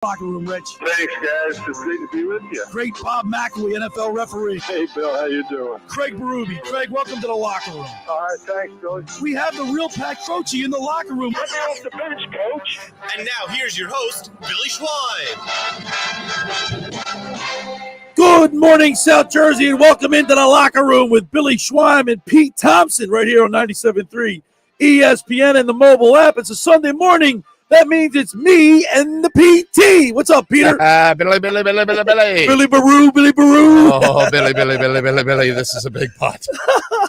Locker room, Rich. Thanks, guys. It's great to be with you. Great Bob McElwee, NFL referee. Hey, Bill. How you doing? Craig Berube. Craig, welcome to the locker room. All right, thanks, Billy. We have the real Pat Croce in the locker room. Let me off the bench, Coach. And now here's your host, Billy Schwein. Good morning, South Jersey, and welcome into the locker room with Billy Schwein and Pete Thompson right here on 97.3 ESPN and the mobile app. It's a Sunday morning. That means it's me and the PT. What's up, Peter? Billy. Billy Baroo, Billy Baroo. Oh, Billy. This is a big putt.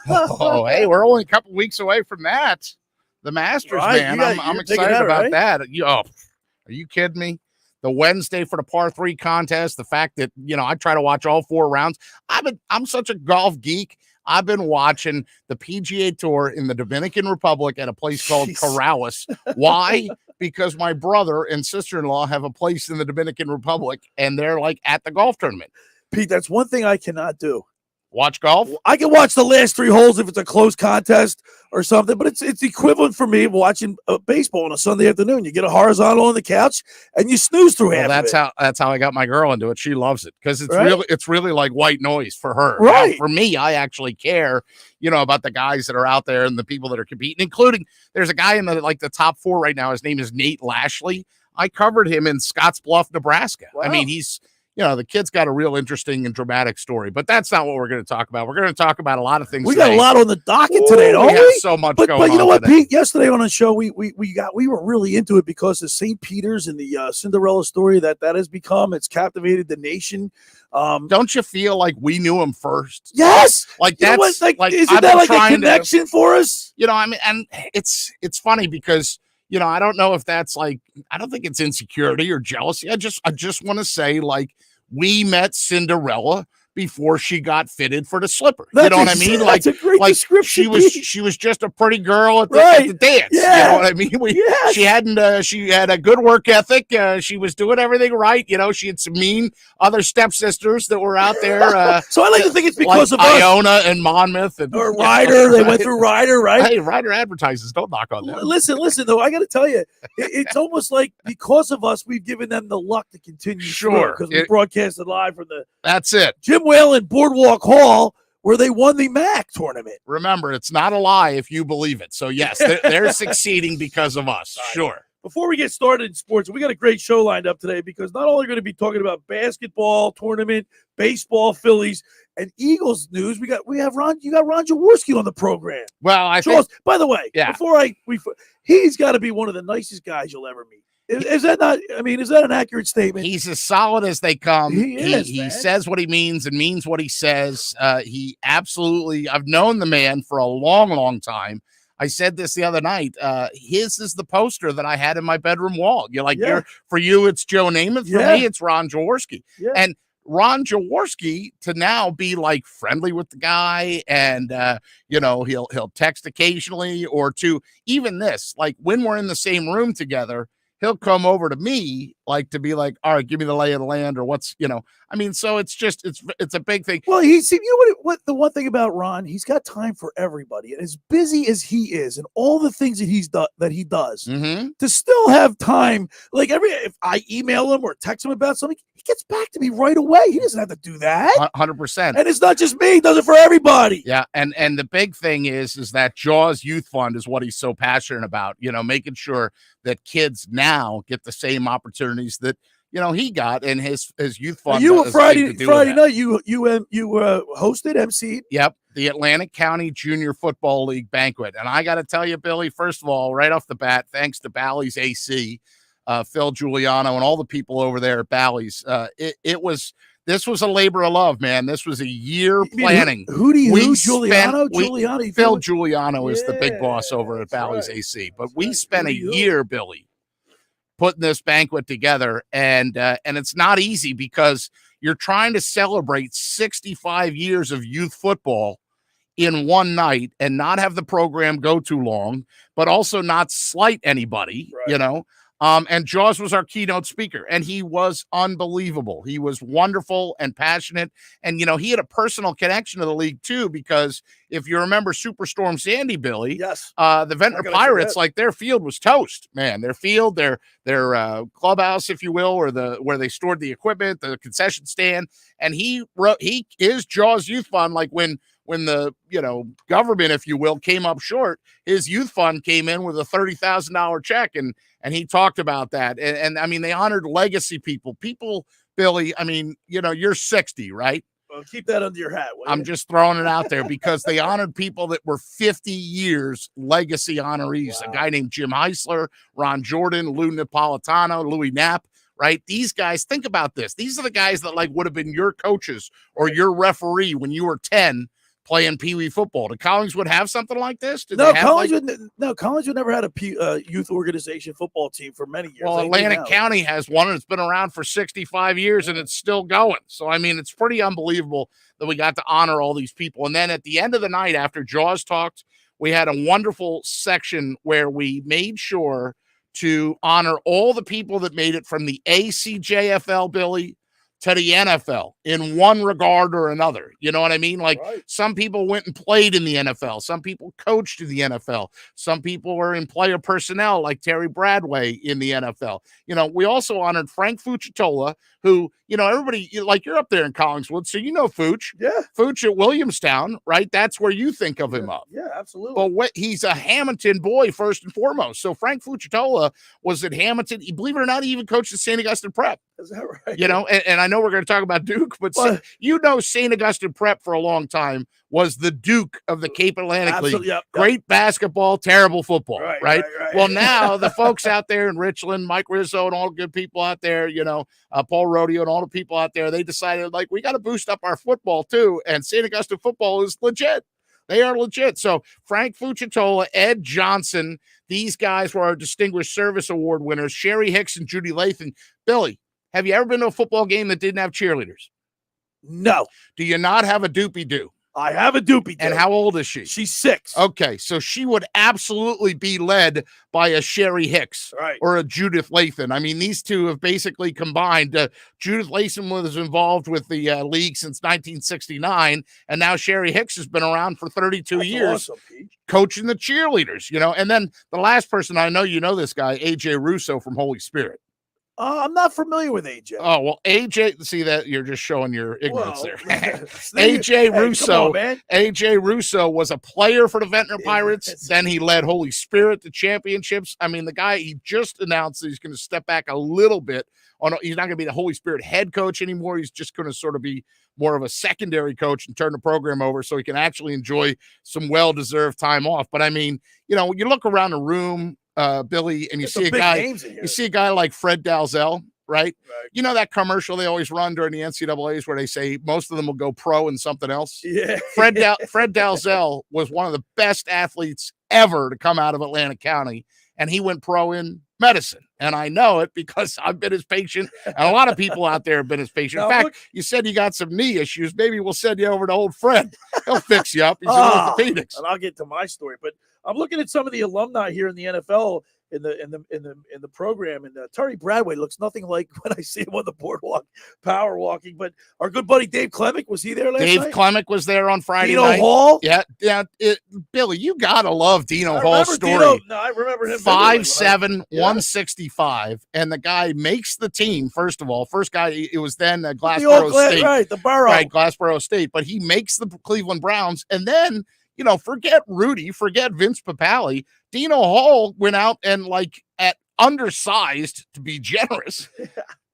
Oh, hey, we're only a couple weeks away from that. The Masters, right, man. I'm excited about that. Are you kidding me? The Wednesday for the par 3 contest, the fact that, I try to watch all 4 rounds. I'm such a golf geek. I've been watching the PGA Tour in the Dominican Republic at a place called Corrales. Why? Because my brother and sister-in-law have a place in the Dominican Republic, and they're like at the golf tournament. Pete, that's one thing I cannot do. Watch golf? I can watch the last 3 holes if it's a close contest or something, but it's equivalent for me watching baseball on a Sunday afternoon. You get a horizontal on the couch and you snooze through half of it. That's how I got my girl into it. She loves it because right? it's really like white noise for her. Right. Now, for me, I actually care, about the guys that are out there and the people that are competing, including there's a guy in the top 4 right now. His name is Nate Lashley. I covered him in Scottsbluff, Nebraska. Wow. I mean, he's the kid's got a real interesting and dramatic story, but that's not what we're going to talk about. We're going to talk about a lot of things. We got a lot on the docket today, don't we? Have so much going on. But you know what, today. Pete? Yesterday on the show, we were really into it because of St. Peter's and the Cinderella story that has become. It's captivated the nation. Don't you feel like we knew him first? Yes, like that's isn't that like a connection for us? And it's funny because. I don't know if that's I don't think it's insecurity or jealousy. I just want to say, we met Cinderella before she got fitted for the slipper. You know what I mean? That's a great description. She was just a pretty girl at the dance. Yeah. You know what I mean? She had a good work ethic. She was doing everything right. She had some mean other stepsisters that were out there. So I like to think it's because of Iona us. and Monmouth and or Ryder. They went through Ryder, right? Hey, Ryder advertises. Don't knock on them. Listen, though, I got to tell you, it's almost like because of us, we've given them the luck to continue. Sure, because we broadcasted live from the. That's it. Jim Whalen Boardwalk Hall, where they won the MAC tournament. Remember, it's not a lie if you believe it. So, yes, they're succeeding because of us. Sure. Before we get started in sports, we got a great show lined up today because not only are we going to be talking about basketball tournament, baseball, Phillies, and Eagles news. You got Ron Jaworski on the program. Well, by the way, he's got to be one of the nicest guys you'll ever meet. Is that not? I mean, is that an accurate statement? He's as solid as they come. He says what he means and means what he says. He absolutely. I've known the man for a long, long time. I said this the other night. His is the poster that I had in my bedroom wall. For you, it's Joe Namath. For me, it's Ron Jaworski. Yeah. And Ron Jaworski to now be friendly with the guy, and he'll text occasionally, or to even this, when we're in the same room together. He'll come over to me to be all right, give me the lay of the land or what's, so it's a big thing. Well, what the one thing about Ron, he's got time for everybody. And as busy as he is and all the things that he does, to still have time, if I email him or text him about something, he gets back to me right away. He doesn't have to do that. 100%. And it's not just me, he does it for everybody. Yeah. And the big ththing is that Jaws Youth Fund is what he's so passionate about, making sure that kids now get the same opportunities that he got in his youth fund. You were Friday night. You hosted, MC'd. Yep, the Atlantic County Junior Football League banquet, and I got to tell you, Billy. First of all, right off the bat, thanks to Bally's AC, Phil Giuliano, and all the people over there at Bally's. This was a labor of love, man. This was a year planning. Giuliano? Phil Giuliano is the big boss over at Bally's AC. But we spent a year, Billy, putting this banquet together. And it's not easy because you're trying to celebrate 65 years of youth football in one night and not have the program go too long, but also not slight anybody, And Jaws was our keynote speaker, and he was unbelievable. He was wonderful and passionate. And, he had a personal connection to the league, too, because if you remember Superstorm Sandy, Billy, yes, the Ventnor Pirates, like their field was toast, man. Their field, their clubhouse, if you will, or where they stored the equipment, the concession stand. And his Jaws Youth Fund, like when the government, if you will, came up short, his youth fund came in with a $30,000 check, and he talked about that. And I mean, they honored legacy people, Billy. I mean, you're 60, right? Well, keep that under your hat. I'm just throwing it out there because they honored people that were 50 years legacy honorees. Wow. A guy named Jim Heisler, Ron Jordan, Lou Napolitano, Louis Knapp. Right? These guys, think about this. These are the guys that would have been your coaches or your referee when you were 10 playing Pee Wee football. Did Collingswood have something like this? Collingswood never had a youth organization football team for many years. Well, Atlantic County has one, and it's been around for 65 years, and it's still going. So, I mean, it's pretty unbelievable that we got to honor all these people. And then at the end of the night, after Jaws talked, we had a wonderful section where we made sure to honor all the people that made it from the ACJFL, Billy, to the NFL in one regard or another. You know what I mean? Some people went and played in the NFL. Some people coached in the NFL. Some people were in player personnel like Terry Bradway in the NFL. We also honored Frank Fucitola, who, everybody, you're up there in Collingswood, so Fuch. Yeah. Fuch at Williamstown, right? That's where you think of him of. Yeah, absolutely. But he's a Hamilton boy first and foremost. So Frank Fucitola was at Hamilton. Believe it or not, he even coached at St. Augustine Prep. Is that right? And I know we're going to talk about Duke, but St. Augustine Prep for a long time was the Duke of the Cape Atlantic League. Yep. Great basketball, terrible football, right? Well, now the folks out there in Richland, Mike Rizzo and all the good people out there, Paul Rodeo and all the people out there, they decided, we got to boost up our football too. And St. Augustine football is legit. They are legit. So Frank Fucitola, Ed Johnson, these guys were our Distinguished Service Award winners, Sherry Hicks and Judy Lathan. Billy, have you ever been to a football game that didn't have cheerleaders? No. Do you not have a doopy-doo? I have a doopy-doo. And how old is she? She's 6. Okay, so she would absolutely be led by a Sherry Hicks or a Judith Lathan. I mean, these two have basically combined. Judith Lathan was involved with the league since 1969, and now Sherry Hicks has been around for 32 years coaching the cheerleaders, And then the last person, I know this guy, AJ Russo from Holy Spirit. I'm not familiar with AJ. Oh, well, AJ, see that you're just showing your ignorance there. AJ Russo. AJ Russo was a player for the Ventnor Pirates. Then he led Holy Spirit to championships. I mean, the guy, he just announced that he's going to step back a little bit. He's not going to be the Holy Spirit head coach anymore. He's just going to sort of be more of a secondary coach and turn the program over so he can actually enjoy some well-deserved time off. But I mean, you look around the room, Billy, and you see a guy like Fred Dalzell, right? That commercial they always run during the NCAAs where they say most of them will go pro in something else. Yeah. Fred Dalzell was one of the best athletes ever to come out of Atlantic County, and he went pro in medicine. And I know it because I've been his patient, and a lot of people out there have been his patient. In fact, you said you got some knee issues. Maybe we'll send you over to old Fred. He'll fix you up. He's in orthopedics. And I'll get to my story, but I'm looking at some of the alumni here in the NFL in the program, and Terry Bradway looks nothing like when I see him on the boardwalk, power walking. But our good buddy Dave Klemick, was he there last night? Dave Klemick was there on Friday night. Dino Hall? Yeah. Billy, you gotta love Dino Hall's story. I remember him. 5'7", 165, and the guy makes the team. First of all, first guy, it was then Glassboro State, right? The Borough, right? Glassboro State, but he makes the Cleveland Browns, and then. Forget Rudy, forget Vince Papale. Dino Hall went out and at undersized, to be generous,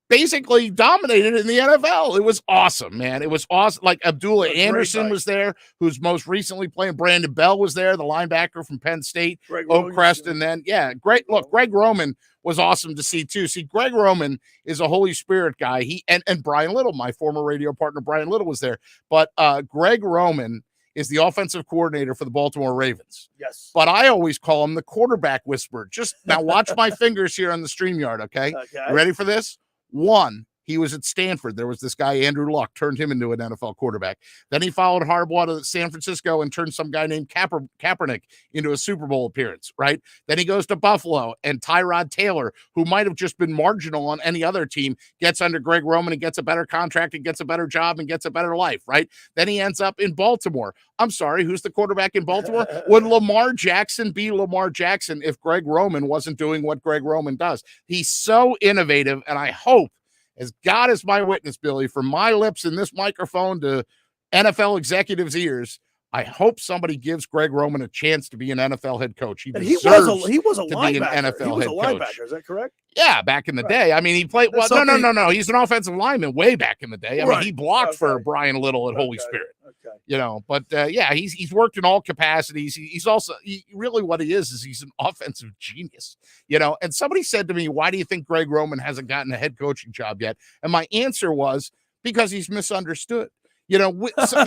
basically dominated in the NFL. It was awesome, man. It was awesome. Like Abdullah Anderson was there, who's most recently playing. Brandon Bell was there, the linebacker from Penn State, Oakcrest, and then great. Look, Greg Roman was awesome to see too. See, Greg Roman is a Holy Spirit guy. He and Brian Little, my former radio partner, Brian Little was there, but Greg Roman is the offensive coordinator for the Baltimore Ravens. Yes. But I always call him the quarterback whisperer. Just now watch my fingers here on the StreamYard, okay? You ready for this? 1, He was at Stanford. There was this guy, Andrew Luck, turned him into an NFL quarterback. Then he followed Harbaugh to San Francisco and turned some guy named Kaepernick into a Super Bowl appearance, right? Then he goes to Buffalo, and Tyrod Taylor, who might have just been marginal on any other team, gets under Greg Roman and gets a better contract and gets a better job and gets a better life, right? Then he ends up in Baltimore. I'm sorry, who's the quarterback in Baltimore? Would Lamar Jackson be Lamar Jackson if Greg Roman wasn't doing what Greg Roman does? He's so innovative, and I hope, as God is my witness, Billy, from my lips in this microphone to NFL executives' ears, I hope somebody gives Greg Roman a chance to be an NFL head coach. He was a linebacker. NFL he was head a coach. Linebacker. Is that correct? Yeah, back in the day. I mean, he played. Well, no. He's an offensive lineman way back in the day. I mean, he blocked for Brian Little at Holy Spirit. Okay. But yeah, he's worked in all capacities. He's also really what he is he's an offensive genius. And somebody said to me, "Why do you think Greg Roman hasn't gotten a head coaching job yet?" And my answer was because he's misunderstood. So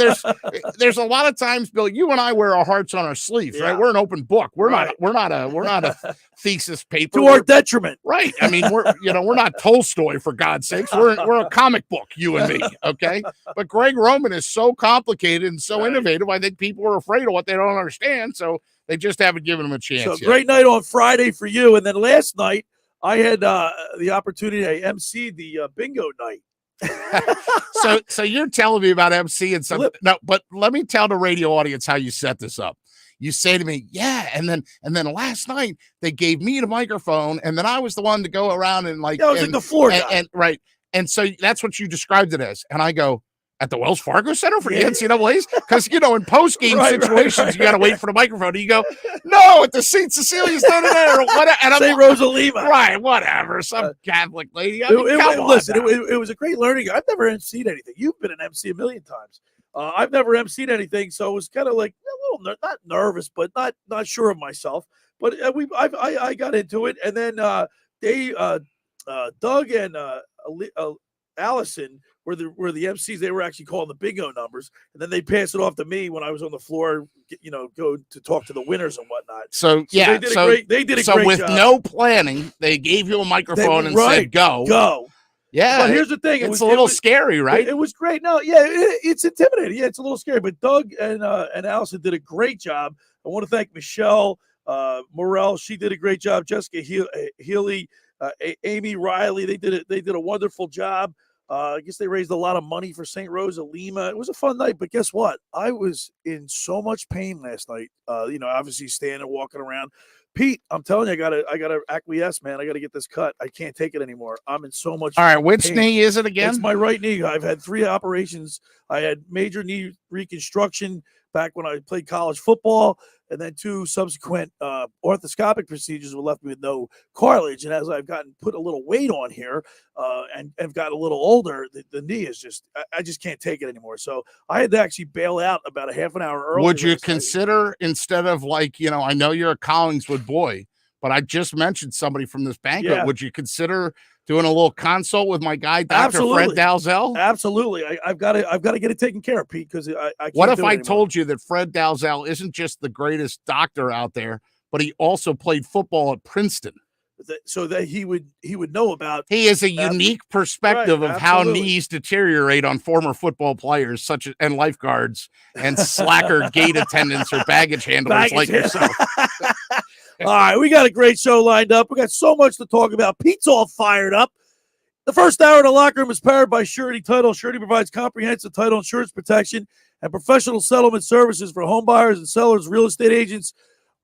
there's a lot of times, Bill, you and I wear our hearts on our sleeves, right? We're an open book. We're not a thesis paper to our detriment, right? I mean, we're not Tolstoy, for God's sakes. We're a comic book, you and me, okay? But Greg Roman is so complicated and so innovative. I think people are afraid of what they don't understand, so they just haven't given him a chance. So great night on Friday for you, and then last night I had the opportunity to MC the bingo night. So you're telling me about MC and something. No, but let me tell the radio audience how you set this up. You say to me, yeah, and then last night they gave me the microphone, and then I was the one to go around and like the floor guy. And right. And so that's what you described it as. And I go, at the Wells Fargo Center for the NCAAs? Because, in post-game situations, you got to wait for the microphone. And you go, no, at the St. Cecilia's down there. St. Rosa Lima. Right, whatever. Some Catholic lady. It was a great learning. I've never MC'd anything. You've been an MC a million times. I've never MC'd anything, so it was kind of like a little not nervous, but not sure of myself. But I got into it, and then Doug and Allison were the MCs. They were actually calling the bingo numbers, and then they passed it off to me when I was on the floor, go to talk to the winners and whatnot. So they did a great job. With no planning, they gave you a microphone and said, go. Yeah. But here's the thing. It's a little scary, right? It was great. No, yeah, it's intimidating. Yeah, it's a little scary, but Doug and Allison did a great job. I want to thank Michelle Morrell. She did a great job. Jessica Healy, Amy Riley, they did a wonderful job. I guess they raised a lot of money for St. Rosa Lima. It was a fun night, but guess what? I was in so much pain last night. Obviously standing, walking around. Pete, I'm telling you, I gotta acquiesce, man. I gotta get this cut. I can't take it anymore. I'm in so much. All right, which pain. knee is it again? It's my right knee. I've had 3 operations. I had major knee reconstruction back when I played college football, and then 2 subsequent orthoscopic procedures will left me with no cartilage. And as I've put a little weight on here and have got a little older, the knee is just, I just can't take it anymore. So I had to actually bail out about a half an hour early. Would you consider, instead of I know you're a Collingswood boy, but I just mentioned somebody from this banquet. Yeah. Would you consider doing a little consult with my guy, Dr. Fred Dalzell? Absolutely. I've got to get it taken care of, Pete, because I can't. What if I told you that Fred Dalzell isn't just the greatest doctor out there, but he also played football at Princeton? So that he would know about. He is a unique perspective of how knees deteriorate on former football players, and lifeguards and slacker gate attendants or baggage handlers like yourself. All right, we got a great show lined up. We got so much to talk about. Pete's all fired up. The first hour of the locker room is powered by Surety Title. Surety provides comprehensive title insurance protection and professional settlement services for home buyers and sellers, real estate agents,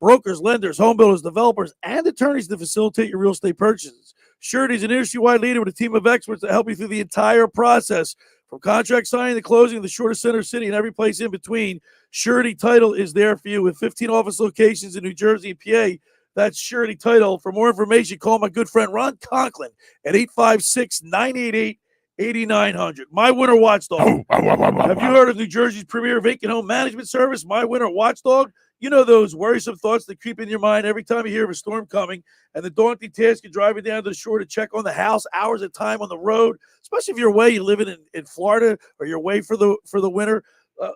brokers, lenders, home builders, developers, and attorneys to facilitate your real estate purchases. Surety is an industry-wide leader with a team of experts to help you through the entire process, from contract signing to closing, the shortest center city, and every place in between. Surety Title is there for you with 15 office locations in New Jersey and PA. That's Surety Title. For more information, call my good friend Ron Conklin at 856-988-8900. My Winter Watchdog. Have you heard of New Jersey's premier vacant home management service, My Winter Watchdog? You know those worrisome thoughts that creep in your mind every time you hear of a storm coming, and the daunting task of driving down to the shore to check on the house hours at a time on the road, especially if you're away, you're living in Florida, or you're away for the winter.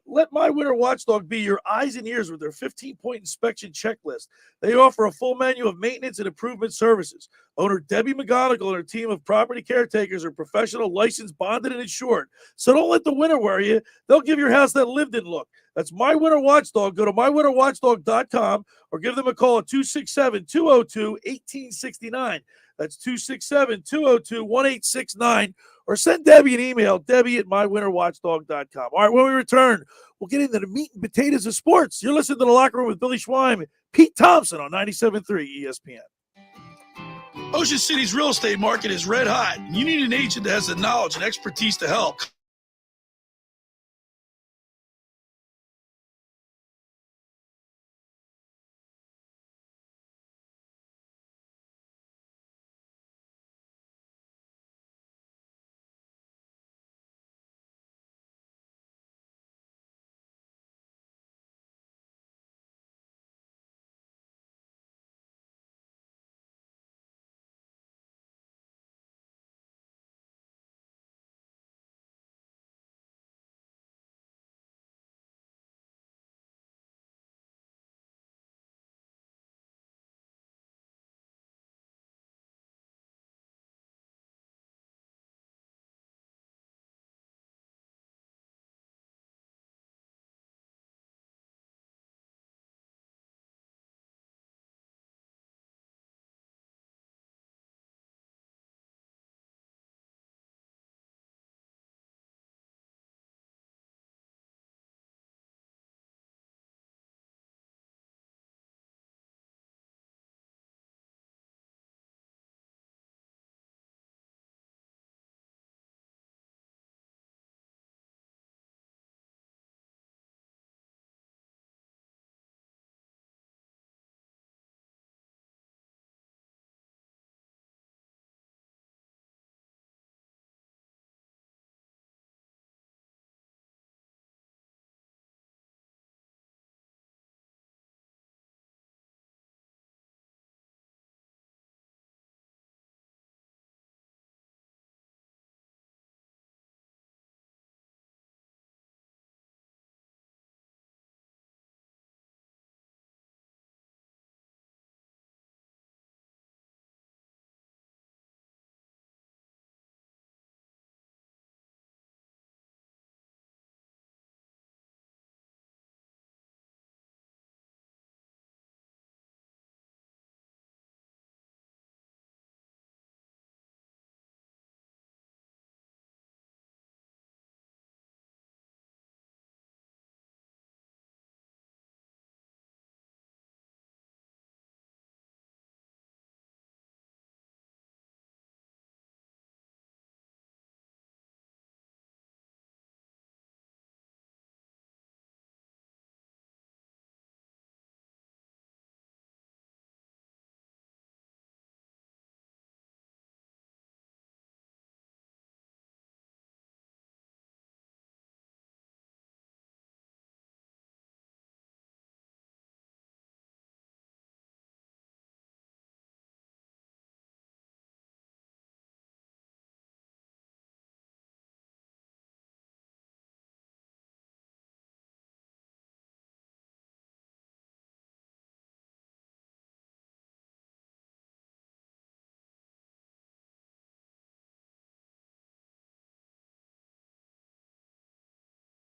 Let My Winter Watchdog be your eyes and ears with their 15-point inspection checklist. They offer a full menu of maintenance and improvement services. Owner Debbie McGonigal and her team of property caretakers are professional, licensed, bonded, and insured. So don't let the winter worry you. They'll give your house that lived-in look. That's My Winter Watchdog. Go to mywinterwatchdog.com or give them a call at 267-202-1869. That's 267-202-1869. Or send Debbie an email, Debbie@mywinterwatchdog.com. All right, when we return, we'll get into the meat and potatoes of sports. You're listening to The Locker Room with Billy Schwein, Pete Thompson on 97.3 ESPN. Ocean City's real estate market is red hot, and you need an agent that has the knowledge and expertise to help.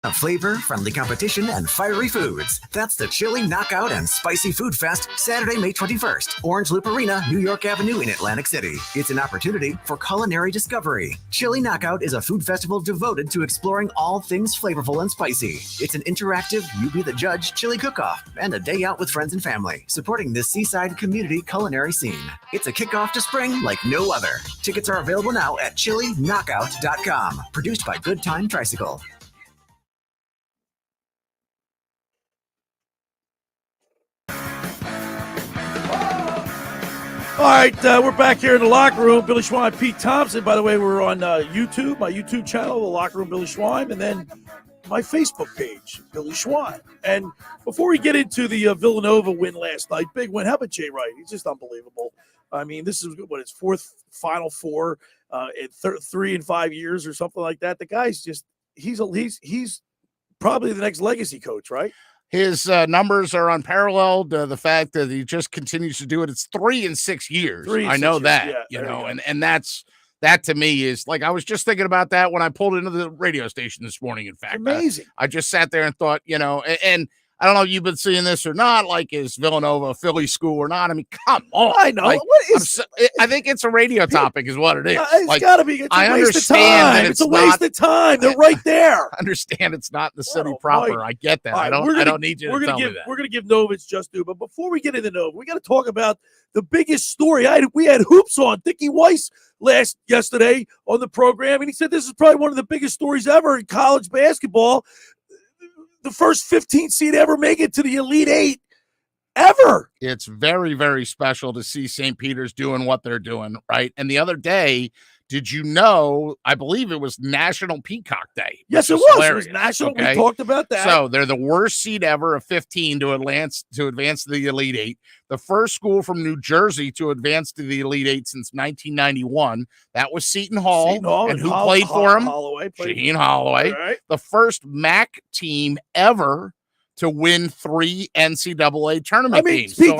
A flavor-friendly competition and fiery foods. That's the Chili Knockout and Spicy Food Fest, Saturday, May 21st. Orange Loop Arena, New York Avenue in Atlantic City. It's an opportunity for culinary discovery. Chili Knockout is a food festival devoted to exploring all things flavorful and spicy. It's an interactive, you-be-the-judge chili cook-off and a day out with friends and family, supporting this seaside community culinary scene. It's a kickoff to spring like no other. Tickets are available now at chilliknockout.com. Produced by Good Time Tricycle. All right, we're back here in the locker room. Billy Schwein, Pete Thompson. By the way, we're on YouTube, my YouTube channel, The Locker Room, Billy Schwein, and then my Facebook page, Billy Schwein. And before we get into the Villanova win last night, big win. How about Jay Wright? He's just unbelievable. I mean, this is what his fourth Final Four in 3 and 5 years or something like that. The guy's just he's probably the next legacy coach, right? His numbers are unparalleled. The fact that he just continues to do it. It's 3 in 6 years. I know that, and that to me is like, I was just thinking about that when I pulled into the radio station this morning. In fact, amazing. I just sat there and thought, and I don't know if you've been seeing this or not, like, is Villanova a Philly school or not? I mean, come on. I know. Like, what is? I think it's a radio topic is what it is. It's like, got to be. It's a waste of time. It's a waste of time. They're right there. I understand it's not in the city proper. Mike. I get that. Right, I don't need you to tell me that. We're going to give Nova its just due. But before we get into Nova, we got to talk about the biggest story. We had Hoops on, Dickie Weiss, yesterday on the program, and he said this is probably one of the biggest stories ever in college basketball. The first 15 seed ever make it to the Elite Eight ever. It's very, very special to see St. Peter's doing what they're doing, right? And the other day, did you know, I believe it was National Peacock Day. Yes, it was. Hilarious. It was national. Okay? We talked about that. So they're the worst seed ever of 15 to advance to the Elite Eight. The first school from New Jersey to advance to the Elite Eight since 1991. That was Seton Hall. And who played for him? Shaheen Holloway. Right. The first MAC team ever to win 3 NCAA tournament games. Pete,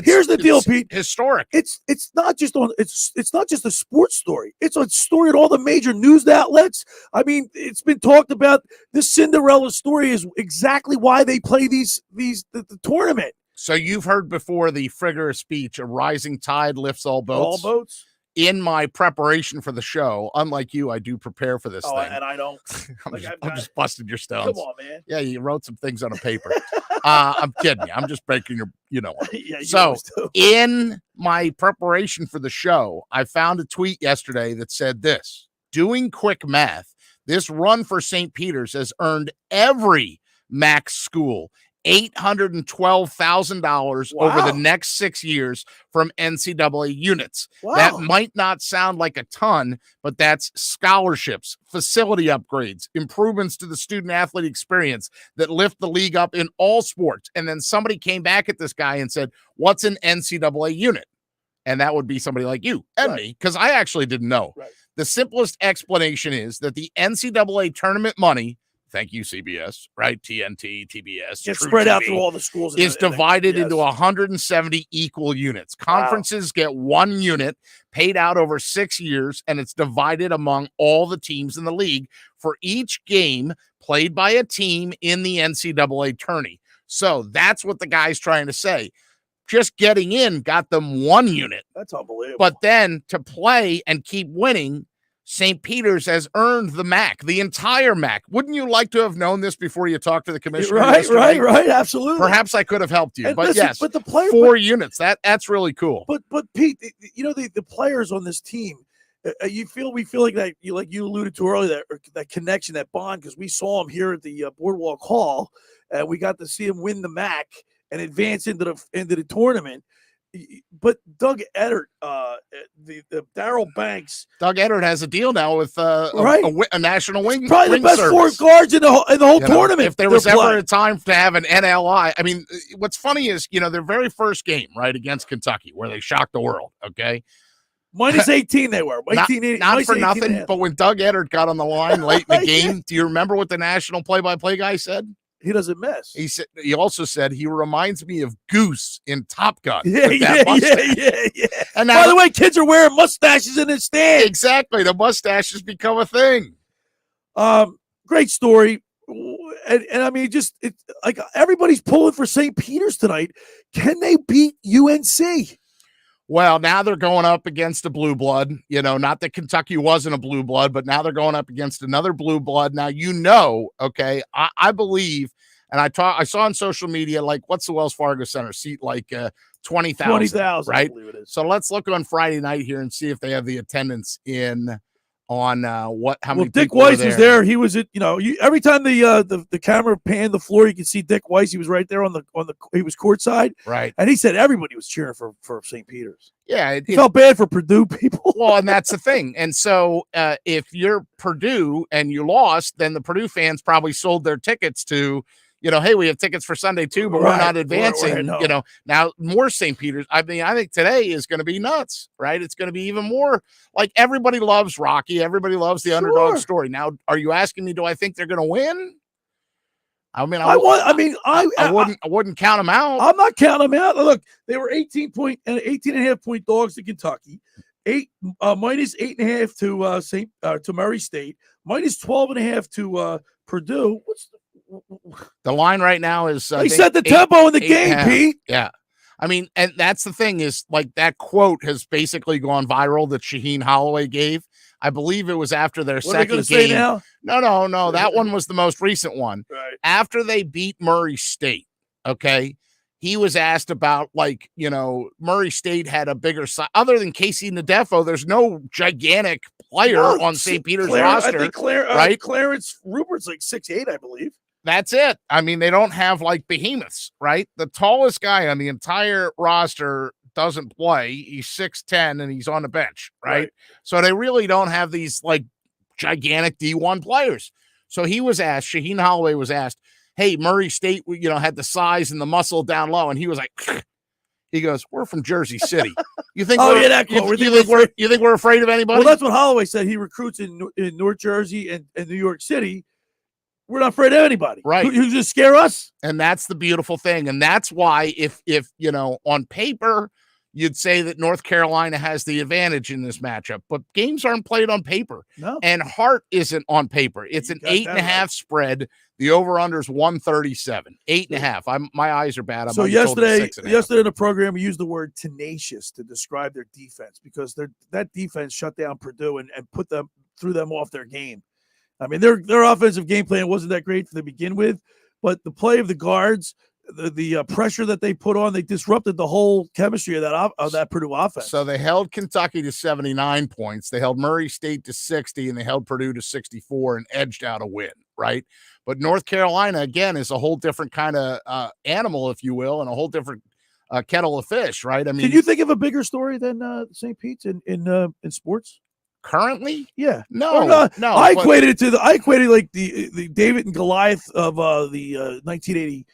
here's the deal, Pete. Historic. It's not just a sports story. It's a story at all the major news outlets. I mean, it's been talked about. This Cinderella story is exactly why they play the tournament. So you've heard before the figure of speech, a rising tide lifts all boats. All boats. In my preparation for the show, unlike you, I do prepare for this thing. And I don't. I'm just busting your stones. Come on, man. Yeah, you wrote some things on a paper. I'm kidding you. I'm just breaking your, Yeah, so in my preparation for the show, I found a tweet yesterday that said this: doing quick math, this run for St. Peter's has earned every MAC school $812,000 over the next 6 years from NCAA units. Wow. That might not sound like a ton, but that's scholarships, facility upgrades, improvements to the student athlete experience that lift the league up in all sports. And then somebody came back at this guy and said, what's an NCAA unit? And that would be somebody like you and me, because I actually didn't know. Right. The simplest explanation is that the NCAA tournament money, thank you, CBS, right? TNT, TBS. It's spread out through all the schools. Is divided into 170 equal units. Conferences get 1 unit paid out over 6 years, and it's divided among all the teams in the league for each game played by a team in the NCAA tourney. So that's what the guy's trying to say. Just getting in got them 1 unit. That's unbelievable. But then to play and keep winning, St. Peter's has earned the MAC, the entire MAC. Wouldn't you like to have known this before you talked to the commissioner? Right. Absolutely. Perhaps I could have helped you, but listen, yes, but the player, 4 units. That's really cool. But Pete, the players on this team, we feel like that. You alluded to earlier, that connection, that bond, because we saw him here at the Boardwalk Hall, and we got to see him win the MAC and advance into the tournament. But Doug Eddard, the Darryl Banks. Doug Eddard has a deal now with a national wing. Probably the best service. 4 guards in the whole tournament. If there was ever a time to have an NLI, I mean, what's funny is their very first game, right, against Kentucky, where they shocked the world. Okay, minus 18 they were. Not for nothing, but when Doug Eddard got on the line late in the game, do you remember what the national play-by-play guy said? He doesn't miss. He also said he reminds me of Goose in Top Gun. Yeah. And now, by the way, kids are wearing mustaches in the stand. Exactly, the mustaches become a thing. Great story, and I mean, it's like everybody's pulling for St. Peter's tonight. Can they beat UNC? Well, now they're going up against a blue blood. Not that Kentucky wasn't a blue blood, but now they're going up against another blue blood. Now, okay, I believe, and I saw on social media, like, what's the Wells Fargo Center seat? Like 20,000. 20,000, right? I believe it is. So let's look on Friday night here and see if they have the attendance on how many. Dick Weiss was there. He was at every time the camera panned the floor, you could see Dick Weiss. He was right there on the he was courtside, right? And he said everybody was cheering for St. Peter's. Yeah, he felt bad for Purdue people. Well, and that's the thing. And so if you're Purdue and you lost, then the Purdue fans probably sold their tickets to. Hey, we have tickets for Sunday too, but we're not advancing. Now more St. Peter's. I mean, I think today is going to be nuts, right? It's going to be even more like everybody loves Rocky. Everybody loves the underdog story. Now, are you asking me, do I think they're going to win? I mean, I wouldn't count them out. I'm not counting them out. Look, they were 18 and a half point dogs to Kentucky, minus 8.5 to Murray State, minus 12.5 to Purdue. What's the line right now is they set the tempo in the game, Pete. Yeah. I mean, and that's the thing is like that quote has basically gone viral that Shaheen Holloway gave. I believe it was after their second game. Now? No. That one was the most recent one. Right. After they beat Murray State, okay, he was asked about, like, Murray State had a bigger size. Other than Casey Nadefo, there's no gigantic player on St. Peter's roster. I think right? Clarence Rupert's like 6'8", I believe. That's it. I mean, they don't have like behemoths, right? The tallest guy on the entire roster doesn't play. He's 6'10" and he's on the bench, right? So they really don't have these like gigantic D1 players. So he was asked, Shaheen Holloway was asked, hey, Murray State, had the size and the muscle down low. And he was like, he goes, we're from Jersey City. You think you think we're afraid of anybody? Well, that's what Holloway said. He recruits in North Jersey and New York City. We're not afraid of anybody. Right. You just scare us. And that's the beautiful thing. And that's why if on paper, you'd say that North Carolina has the advantage in this matchup, but games aren't played on paper. No. And Hart isn't on paper. It's an 8.5 spread. The over-under is 137. 8.5. My eyes are bad. So yesterday in the program, we used the word tenacious to describe their defense because that defense shut down Purdue and threw them off their game. I mean, their offensive game plan wasn't that great to begin with, but the play of the guards, the pressure that they put on, they disrupted the whole chemistry of that Purdue offense. So they held Kentucky to 79 points. They held Murray State to 60, and they held Purdue to 64 and edged out a win, right? But North Carolina, again, is a whole different kind of animal, if you will, and a whole different kettle of fish, right? I mean, can you think of a bigger story than St. Pete's in sports? Currently? Yeah. No. I equated like the David and Goliath of the 1980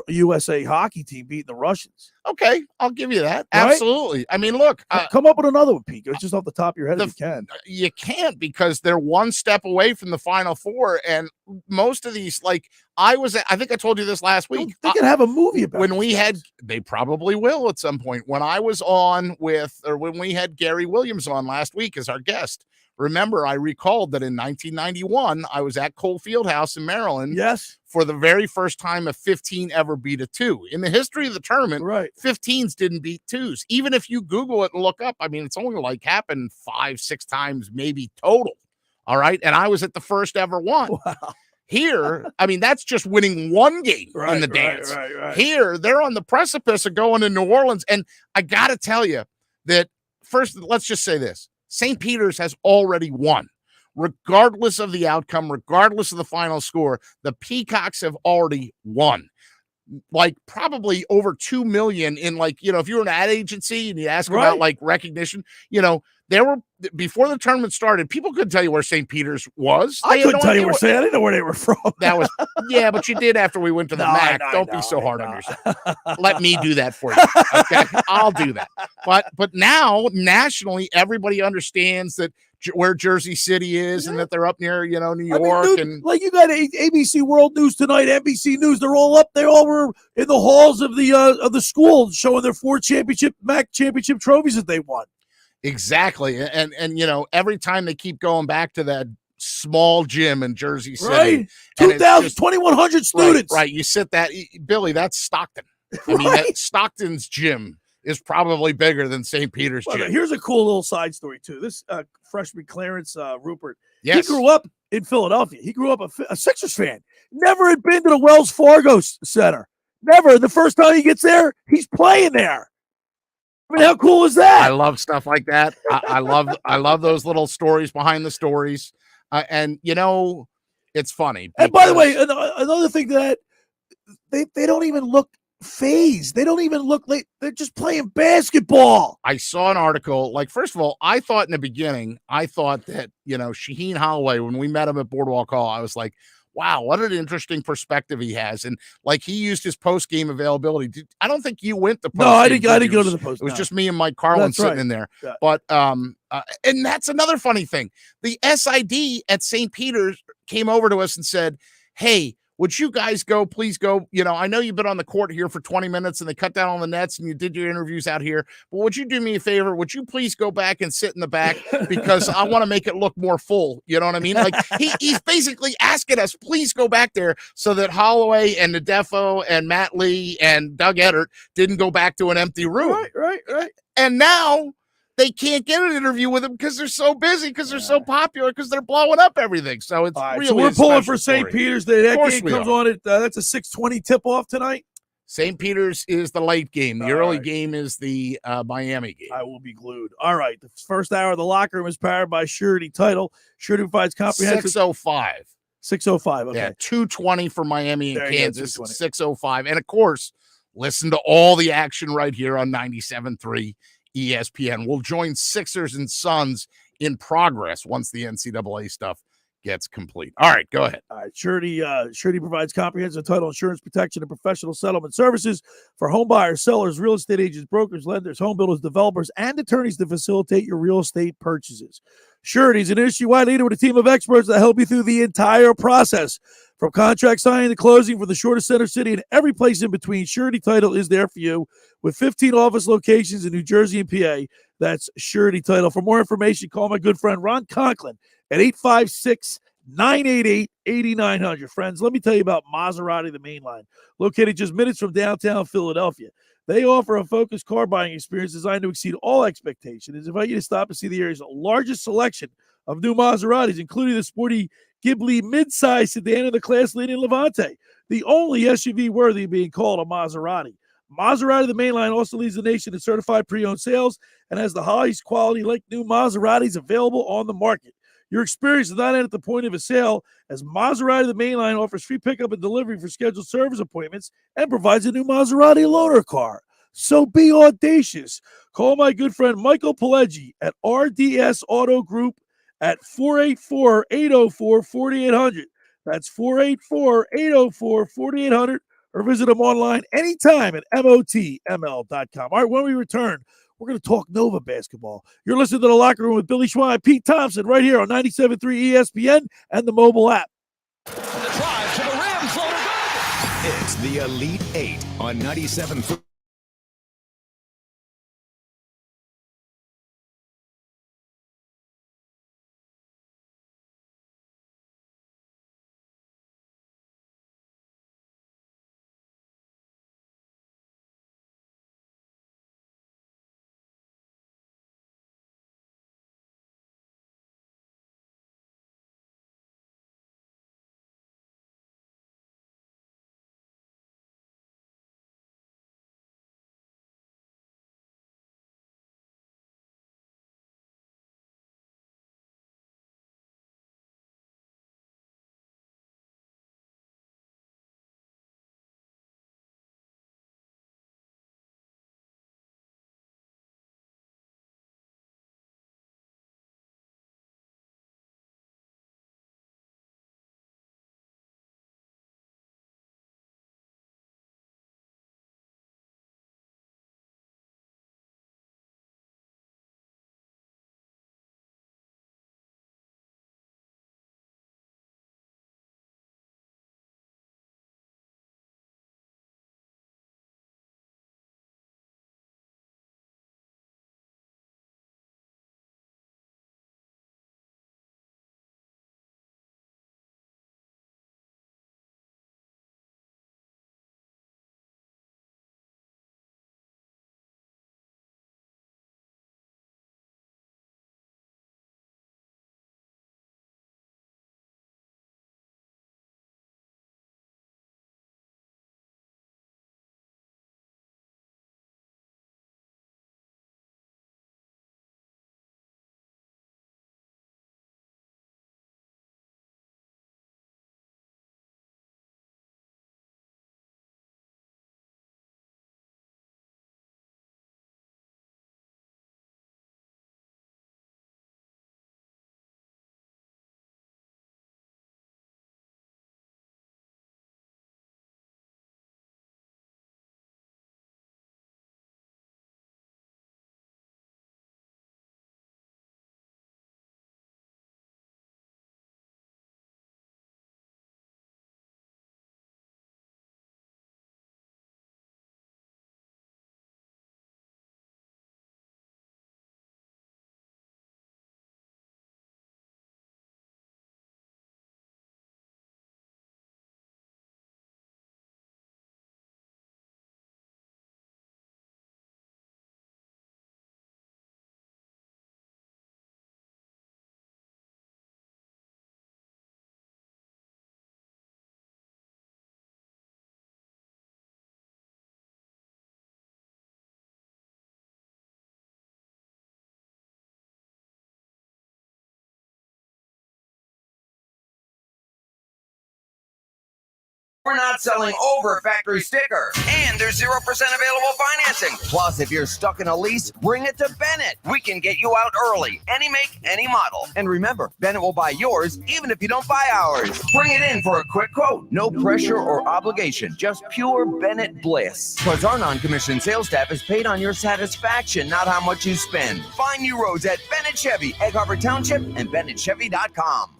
USA hockey team beating the Russians. Okay, I'll give you that. Right? Absolutely. I mean, look. Come up with another one, Pete. It's just off the top of your head if you can. You can't because they're one step away from the Final Four, and most of these, like, I think I told you this last week. They can have a movie about it. They probably will at some point. When when we had Gary Williams on last week as our guest, remember, I recalled that in 1991, I was at Cole Fieldhouse in Maryland. Yes. For the very first time a 15 ever beat a 2. In the history of the tournament, right, 15s didn't beat 2s. Even if you Google it and look up, I mean, it's only like happened 5-6 times maybe total. All right. And I was at the first ever one. Wow. Here, I mean, that's just winning one game in the dance. Right. Here, they're on the precipice of going to New Orleans. And I got to tell you that first, let's just say this. St. Peter's has already won. Regardless of the outcome, regardless of the final score, the Peacocks have already won. Like probably over 2 million in if you're an ad agency and you ask about like recognition, there were before the tournament started, people couldn't tell you where St. Peter's was. I couldn't tell you where I didn't know where they were from. That was but you did after we went to the MAC. Don't be so hard on yourself. Let me do that for you. Okay, I'll do that. But now nationally, everybody understands that where Jersey City is and that they're up near New York. And like you got ABC World News tonight, NBC News. They're all up. They all were in the halls of the school showing their 4 MAC championship trophies that they won. Exactly. And every time they keep going back to that small gym in Jersey City. Right. 2,100 students. Right. You sit that, Billy, that's Stockton. I mean, that Stockton's gym is probably bigger than St. Peter's gym. Here's a cool little side story, too. This freshman Clarence Rupert, yes. He grew up in Philadelphia. He grew up a Sixers fan. Never had been to the Wells Fargo Center. Never. The first time he gets there, he's playing there. I mean, how cool is that? I love stuff like that. I love those little stories behind the stories. And it's funny. And by the way, another thing that they don't even look phased. They don't even look like they're just playing basketball. I saw an article. Like, first of all, I thought in the beginning, that Shaheen Holloway, when we met him at Boardwalk Hall, I was like, wow, what an interesting perspective he has. And like he used his post-game availability. I don't think you went to post-game. No, I didn't go to the post. It was just me and Mike Carlin sitting in there. Yeah. But and that's another funny thing. The SID at St. Peter's came over to us and said, hey, would you guys please go, I know you've been on the court here for 20 minutes and they cut down on the nets and you did your interviews out here, but would you do me a favor? Would you please go back and sit in the back because I want to make it look more full. You know what I mean? Like he's basically asking us, please go back there so that Holloway and Nadefo and Matt Lee and Doug Eddert didn't go back to an empty room. Right. And now they can't get an interview with them because they're so busy, because they're so popular, because they're blowing up everything. So it's really so we're pulling for St. St. Peter's. That game comes on at that's a 6:20 tip-off tonight. St. Peter's is the late game. The early game is the Miami game. I will be glued. All right. The first hour of the locker room is powered by Surety Title. Surety provides comprehensive. 6:05. 6:05. Okay. Yeah, 2:20 for Miami and Kansas. 6:05. And of course, listen to all the action right here on 97.3 ESPN. We'll join Sixers and Suns in progress once the NCAA stuff gets complete. All right, go ahead. All right, Surety provides comprehensive title insurance protection and professional settlement services for home buyers, sellers, real estate agents, brokers, lenders, home builders, developers, and attorneys to facilitate your real estate purchases. Surety is an industry-wide leader with a team of experts that help you through the entire process. From contract signing to closing for the shortest center city and every place in between, Surety Title is there for you with 15 office locations in New Jersey and PA. That's Surety Title. For more information, call my good friend Ron Conklin at 856-988-8900. Friends, let me tell you about Maserati, the main line, located just minutes from downtown Philadelphia. They offer a focused car buying experience designed to exceed all expectations. I invite you to stop and see the area's largest selection of new Maseratis, including the sporty Ghibli midsize sedan and the class-leading Levante, the only SUV worthy of being called a Maserati. Maserati, the mainline, also leads the nation in certified pre-owned sales and has the highest quality like new Maseratis available on the market. Your experience is not end at the point of a sale, as Maserati, the mainline, offers free pickup and delivery for scheduled service appointments and provides a new Maserati loaner car. So be audacious. Call my good friend Michael Pileggi at RDS Auto Group at 484-804-4800. That's 484-804-4800, or visit them online anytime at motml.com. All right, when we return, we're going to talk Nova basketball. You're listening to The Locker Room with Billy Schwein, Pete Thompson, right here on 97.3 ESPN and the mobile app. The drive to the rim, floater good. It's the Elite Eight on 97.3. We're not selling over factory sticker. And there's 0% available financing. Plus, if you're stuck in a lease, bring it to Bennett. We can get you out early. Any make, any model. And remember, Bennett will buy yours even if you don't buy ours. Bring it in for a quick quote. No pressure or obligation. Just pure Bennett bliss. Plus, our non-commissioned sales staff is paid on your satisfaction, not how much you spend. Find new roads at Bennett Chevy, Egg Harbor Township, and BennettChevy.com.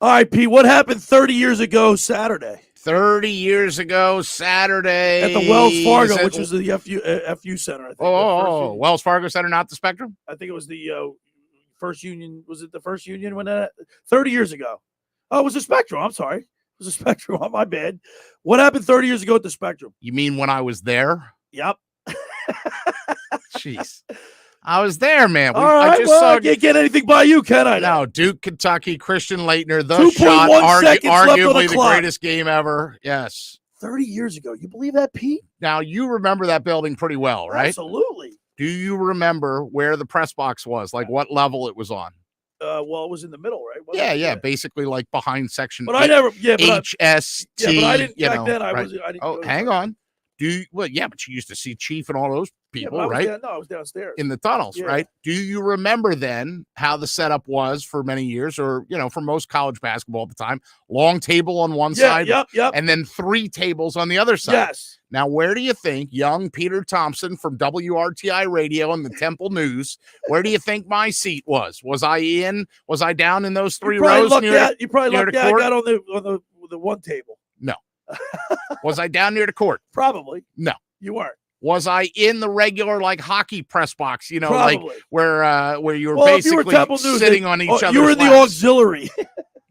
All right, Pete, what happened 30 years ago Saturday? 30 years ago Saturday. At the Wells Fargo, which was the FU Center, I think. Wells Fargo Center, not the Spectrum? I think it was the First Union. Was it the First Union when 30 years ago? Oh, it was the Spectrum. I'm sorry. It was the Spectrum. My bad. What happened 30 years ago at the Spectrum? You mean when I was there? Yep. Jeez. I was there, man. All right, I can't get anything by you, can I? No, Duke, Kentucky, Christian Laettner, the 2.1 shot, seconds left on arguably the the greatest game ever. Yes. 30 years ago. You believe that, Pete? Now, you remember that building pretty well, right? Absolutely. Do you remember where the press box was? Like what level it was on? Well, it was in the middle, right? Yeah. Basically like behind section but I never, HST. but I didn't, back then I right. wasn't. I didn't Oh, hang on. But you used to see Chief and all those people, right? I was downstairs. In the tunnels, right? Do you remember then how the setup was for many years, or, for most college basketball at the time? Long table on one side, yep. And then 3 tables on the other side. Yes. Now, where do you think young Peter Thompson from WRTI Radio and the Temple News, where do you think my seat was? Was I down in those 3 rows? You probably lucked out. I got on the one table. No. Was I down near the court? Probably. No. You weren't. Was I in the regular hockey press box? Probably. Like where you were basically sitting on each other. You were in the auxiliary.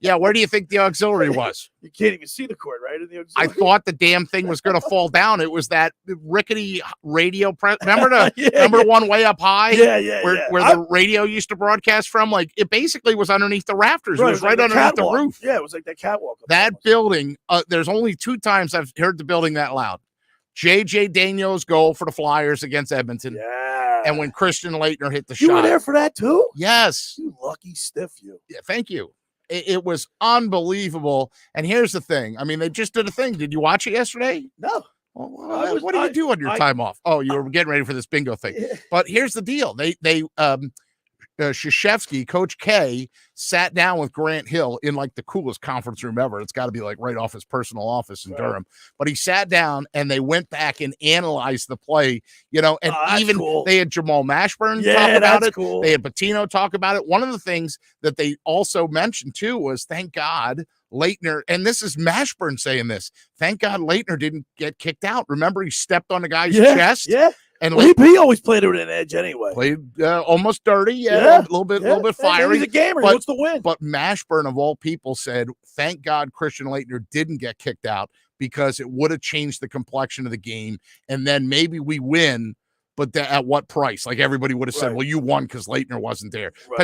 Yeah, where do you think the auxiliary was? You can't even see the court, right? In the auxiliary. I thought the damn thing was going to fall down. It was that rickety radio press. Remember one way up high? Yeah. Where the radio used to broadcast from? Like, it basically was underneath the rafters. Right, it was right underneath the roof. Yeah, it was like that catwalk. That building, there's only 2 times I've heard the building that loud. J.J. Daniel's goal for the Flyers against Edmonton. Yeah. And when Christian Laettner hit the shot. You were there for that too? Yes. You lucky stiff, you. Yeah, thank you. It was unbelievable. And here's the thing. I mean, they just did a thing. Did you watch it yesterday? No. Well, what do you do on your time off? Oh, you were getting ready for this bingo thing. Yeah. But here's the deal. Krzyzewski, Coach K, sat down with Grant Hill in like the coolest conference room ever. It's got to be like right off his personal office in Durham. But he sat down and they went back and analyzed the play, and even cool. They had Jamal Mashburn talk about it. Cool. They had Patino talk about it. One of the things that they also mentioned too was, thank God Laettner, and this is Mashburn saying this, thank God Laettner didn't get kicked out. Remember, he stepped on the guy's chest. Yeah. And he always played it with an edge anyway. Played almost dirty, a little bit fiery. He's a gamer. He wants to win. But Mashburn, of all people, said, thank God Christian Laettner didn't get kicked out, because it would have changed the complexion of the game. And then maybe we win, but at what price? Like everybody would have said, well, you won because Laettner wasn't there. Right.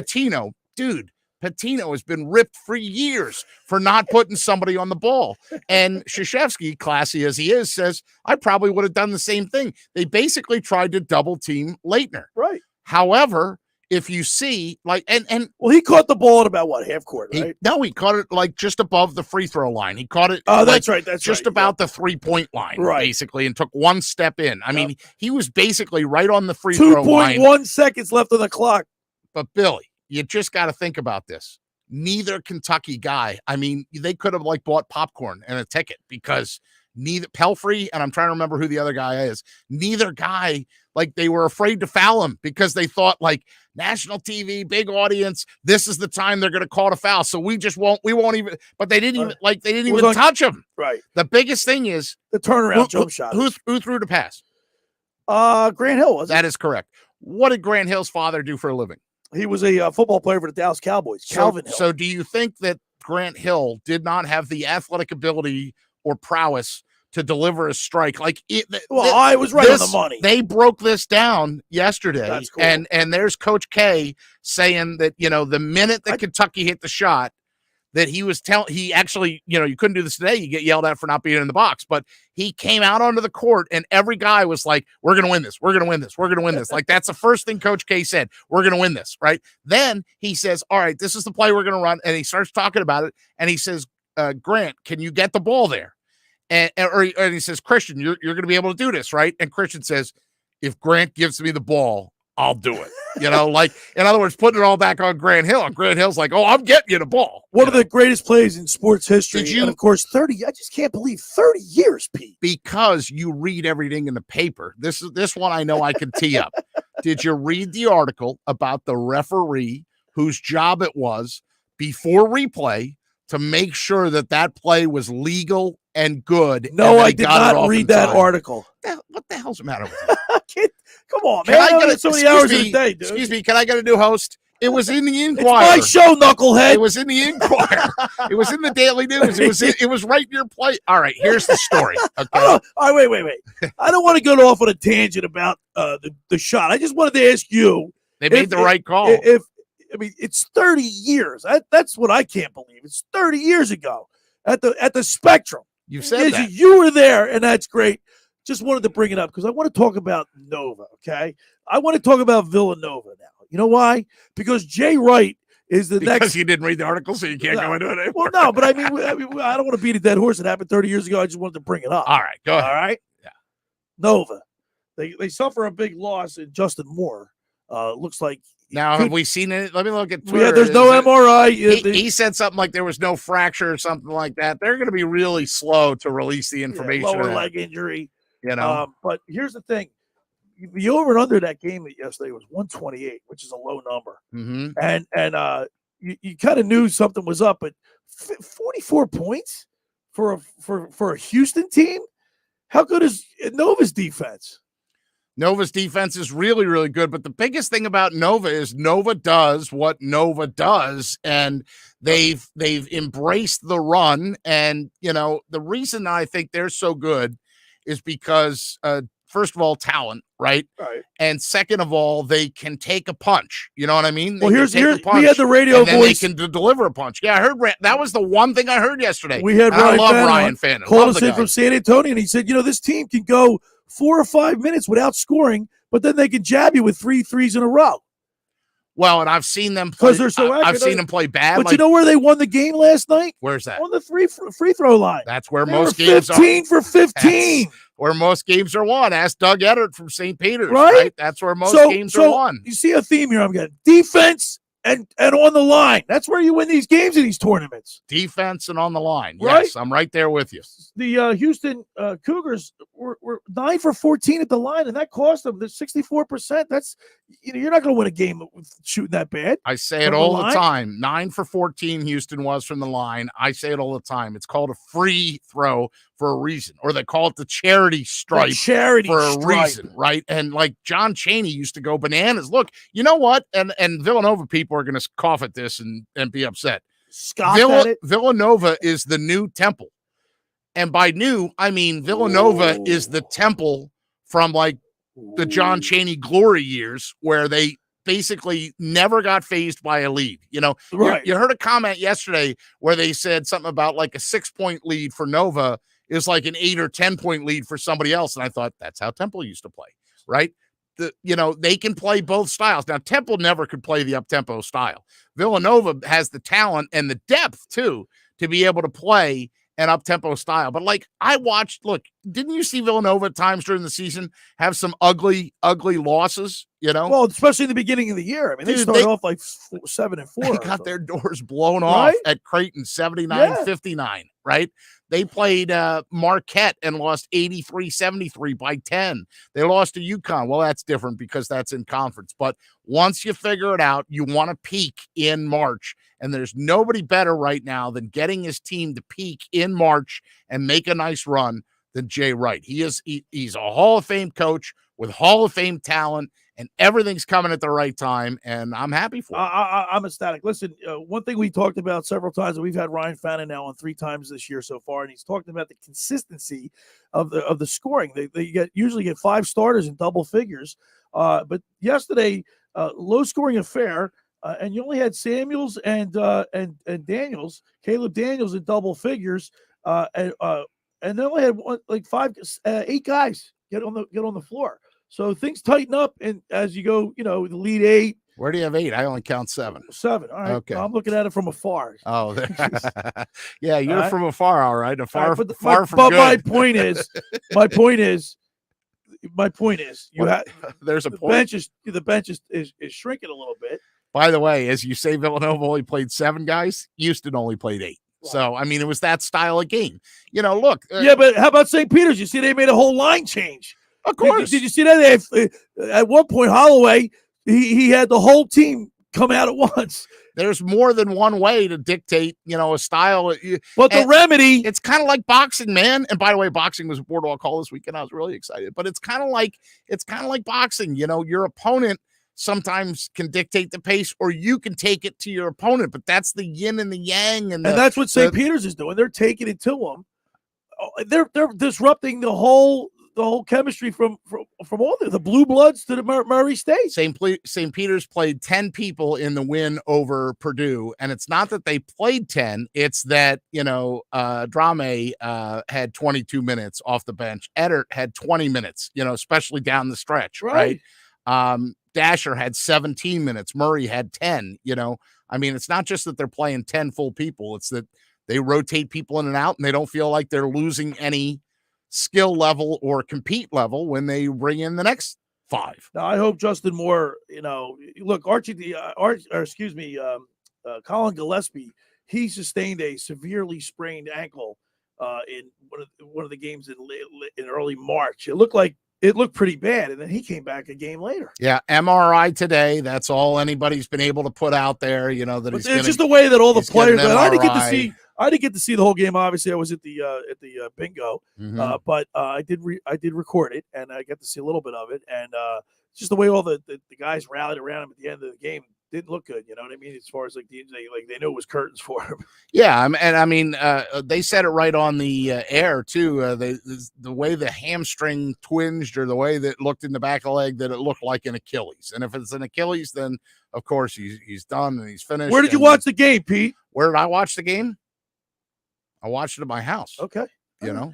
Patino has been ripped for years for not putting somebody on the ball. And Krzyzewski, classy as he is, says, I probably would have done the same thing. They basically tried to double team Laettner. Right. However, if you see, well, he caught the ball at about half court, right? He caught it like just above the free throw line. He caught it. Oh, that's right. That's just about the 3-point line, basically, and took 1 step in. I mean, he was basically right on the free throw line. 2.1 seconds left on the clock. But Billy, you just got to think about this. Neither Kentucky guy, I mean, they could have bought popcorn and a ticket, because neither Pelfrey, and I'm trying to remember who the other guy is, neither guy, they were afraid to foul him, because they thought national TV, big audience, this is the time they're going to call a foul. So we won't even, but they didn't even, touch him. Right. The biggest thing is the turnaround jump shot. Who threw the pass? Grant Hill, was it? That is correct. What did Grant Hill's father do for a living? He was a football player for the Dallas Cowboys, Calvin Hill. So do you think that Grant Hill did not have the athletic ability or prowess to deliver a strike? I was right on the money. They broke this down yesterday. That's cool. And there's Coach K saying that, the minute that Kentucky hit the shot, that he actually, you couldn't do this today. You get yelled at for not being in the box, but he came out onto the court and every guy was like, we're going to win this. We're going to win this. We're going to win this. Like, that's the first thing Coach K said. We're going to win this. Right. Then he says, all right, this is the play we're going to run. And he starts talking about it. And he says, Grant, can you get the ball there? And he says, Christian, you're going to be able to do this. Right. And Christian says, if Grant gives me the ball, I'll do it. Like, in other words, putting it all back on Grant Hill. And Grant Hill's like, oh, I'm getting you the ball. One of the greatest plays in sports history. And of course, 30. I just can't believe 30 years, Pete. Because you read everything in the paper. This one I know I can tee up. Did you read the article about the referee whose job it was before replay to make sure that play was legal and good? No, I did not read that article. What the hell's the matter with you? Come on, man. I get so many hours in a day, dude. Excuse me. Can I get a new host? It was in the Inquirer. It's my show, knucklehead. It was in the Inquirer. It was in the Daily News. It was right in your plate. All right, here's the story. Okay. All right, wait. I don't want to go off on a tangent about the shot. I just wanted to ask you. They made the right call. It's 30 years. That's what I can't believe. It's 30 years ago at the Spectrum. You said that. You were there, and that's great. Just wanted to bring it up because I want to talk about Nova, okay? I want to talk about Villanova now. You know why? Because Jay Wright is the next. Because you didn't read the article, so you can't go into it anymore. Well, no, but I mean, I don't want to beat a dead horse. It happened 30 years ago. I just wanted to bring it up. All right, go ahead. All right? Yeah. Nova. They suffer a big loss in Justin Moore. Looks like. Now, have we seen it? Let me look at Twitter. Yeah, there's no MRI. He said something like there was no fracture or something like that. They're going to be really slow to release the information. Lower leg injury. But here's the thing. The over and under that game yesterday was 128, which is a low number. Mm-hmm. And you kind of knew something was up, but 44 points for a Houston team? How good is Nova's defense? Nova's defense is really, really good. But the biggest thing about Nova is Nova does what Nova does, and they've embraced the run. And, the reason I think they're so good is because, first of all, talent, right? Right. And second of all, they can take a punch. You know what I mean? We had the radio voice. They can deliver a punch. Yeah, I heard that was the one thing I heard yesterday. We had Ryan Fannin. Called us in from San Antonio, and he said, this team can go 4 or 5 minutes without scoring, but then they can jab you with 3 threes in a row. Well, and I've seen them play. Because they're so accurate. I've seen them play bad. But you know where they won the game last night? Where's that? On the free throw line. That's where most games are. 15 for 15. Where most games are won. Ask Doug Eddard from St. Peter's. Right? That's where most games are won. You see a theme here I'm getting. Defense and on the line. That's where you win these games in these tournaments. Defense and on the line. Right? Yes, I'm right there with you. The Houston Cougars were 9 for 14 at the line, and that cost them the 64%. That's you're not going to win a game with shooting that bad. I say it all the time. 9 for 14 Houston was from the line. I say it all the time. It's called a free throw for a reason, or they call it the charity stripe for a reason, right? And like John Chaney used to go bananas. Look, you know what? And Villanova people are going to cough at this and be upset. Villanova is the new Temple. And by new, I mean Villanova is the Temple from like the John Chaney glory years where they basically never got fazed by a lead. Right. You heard a comment yesterday where they said something about like a 6-point lead for Nova is like an 8 or 10-point lead for somebody else. And I thought that's how Temple used to play, right? They can play both styles. Now, Temple never could play the up-tempo style. Villanova has the talent and the depth, too, to be able to play an up-tempo style. But, didn't you see Villanova at times during the season have some ugly losses, Well, especially in the beginning of the year. I mean, they started off like 7-4. They got their doors blown off at Creighton, 79-59, right? They played Marquette and lost 83-73 by 10. They lost to UConn. Well, that's different because that's in conference. But once you figure it out, you want to peak in March. And there's nobody better right now than getting his team to peak in March and make a nice run than Jay Wright. He's a Hall of Fame coach with Hall of Fame talent, and everything's coming at the right time, and I'm happy for him. I'm ecstatic. Listen, one thing we talked about several times, and we've had Ryan Fannin now on 3 times this year so far, and he's talking about the consistency of the scoring. They usually get 5 starters in double figures, but yesterday, low-scoring affair. and you only had Samuels and Daniels, Caleb Daniels in double figures, and they only had 8 guys get on the floor. So things tighten up, and as you go, the lead 8. Where do you have 8? I only count 7. 7. All right. Okay. I'm looking at it from afar. Oh, yeah, you're from afar, all right. Far from but good. my point is, you have there's a the point. The bench is shrinking a little bit. By the way, as you say, Villanova only played 7 guys. Houston only played 8. Wow. So I mean, it was that style of game. Look. Yeah, but how about St. Peter's? You see, they made a whole line change. Of course. Did you see that? At one point, Holloway he had the whole team come out at once. There's more than one way to dictate, a style. But the remedy, it's kind of like boxing, man. And by the way, boxing was a Boardwalk Hall this weekend. I was really excited. But it's kind of like boxing. Your opponent sometimes can dictate the pace, or you can take it to your opponent. But that's the yin and the yang, and that's what St. Peter's is doing. They're taking it to them. They're disrupting the whole chemistry from all the Blue Bloods to the Murray State. St. Peter's played 10 people in the win over Purdue, and it's not that they played 10. It's that Drame had 22 minutes off the bench. Eddard had 20 minutes. Especially down the stretch, right? Dasher had 17 minutes. Murray had 10. I mean, it's not just that they're playing 10 full people. It's that they rotate people in and out, and they don't feel like they're losing any skill level or compete level when they bring in the next 5. Now, I hope Justin Moore, look, Colin Gillespie, he sustained a severely sprained ankle in one of the games in early March. It looked pretty bad, and then he came back a game later. Yeah, MRI today. That's all anybody's been able to put out there. It's just the way that all the players. I didn't get to see the whole game. Obviously, I was at the bingo, but I did record it, and I got to see a little bit of it. And just the way all the guys rallied around him at the end of the game didn't look good. You know what I mean? As far as they knew it was curtains for him. Yeah, and I mean they said it right on the air too. The way the hamstring twinged, or the way that it looked in the back of the leg, that it looked like an Achilles. And if it's an Achilles, then of course he's done and he's finished. Where did you watch the game, Pete? Where did I watch the game? I watched it at my house. Okay. Yeah,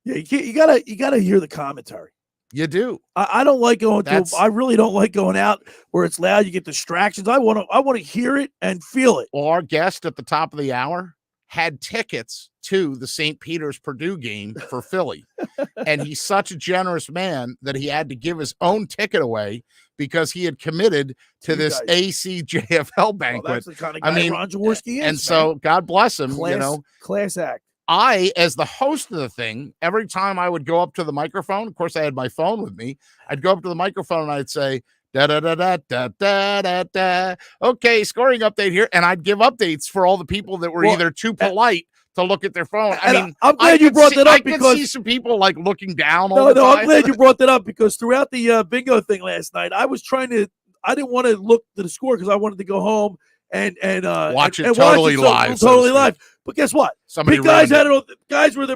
you gotta hear the commentary. You do. I don't like going I really don't like going out where it's loud. You get distractions. I want to hear it and feel it. Well, our guest at the top of the hour had tickets to the St. Peter's Purdue game for Philly. And he's such a generous man that he had to give his own ticket away because he had committed to this ACJFL banquet. Well, that's the kind of guy Ron Jaworski is. And so God bless him, class act. I, as the host of the thing, every time I would go up to the microphone, of course I had my phone with me, I'd go up to the microphone and I'd say, da da da da da da da da. Okay, scoring update here, and I'd give updates for all the people that were either too polite to look at their phone. I mean, I'm glad you brought that up because I could see some people looking down. No, I'm glad you brought that up because throughout the bingo thing last night, I didn't want to look to the score because I wanted to go home and watch it totally live. Totally live. But guess what? Somebody guys with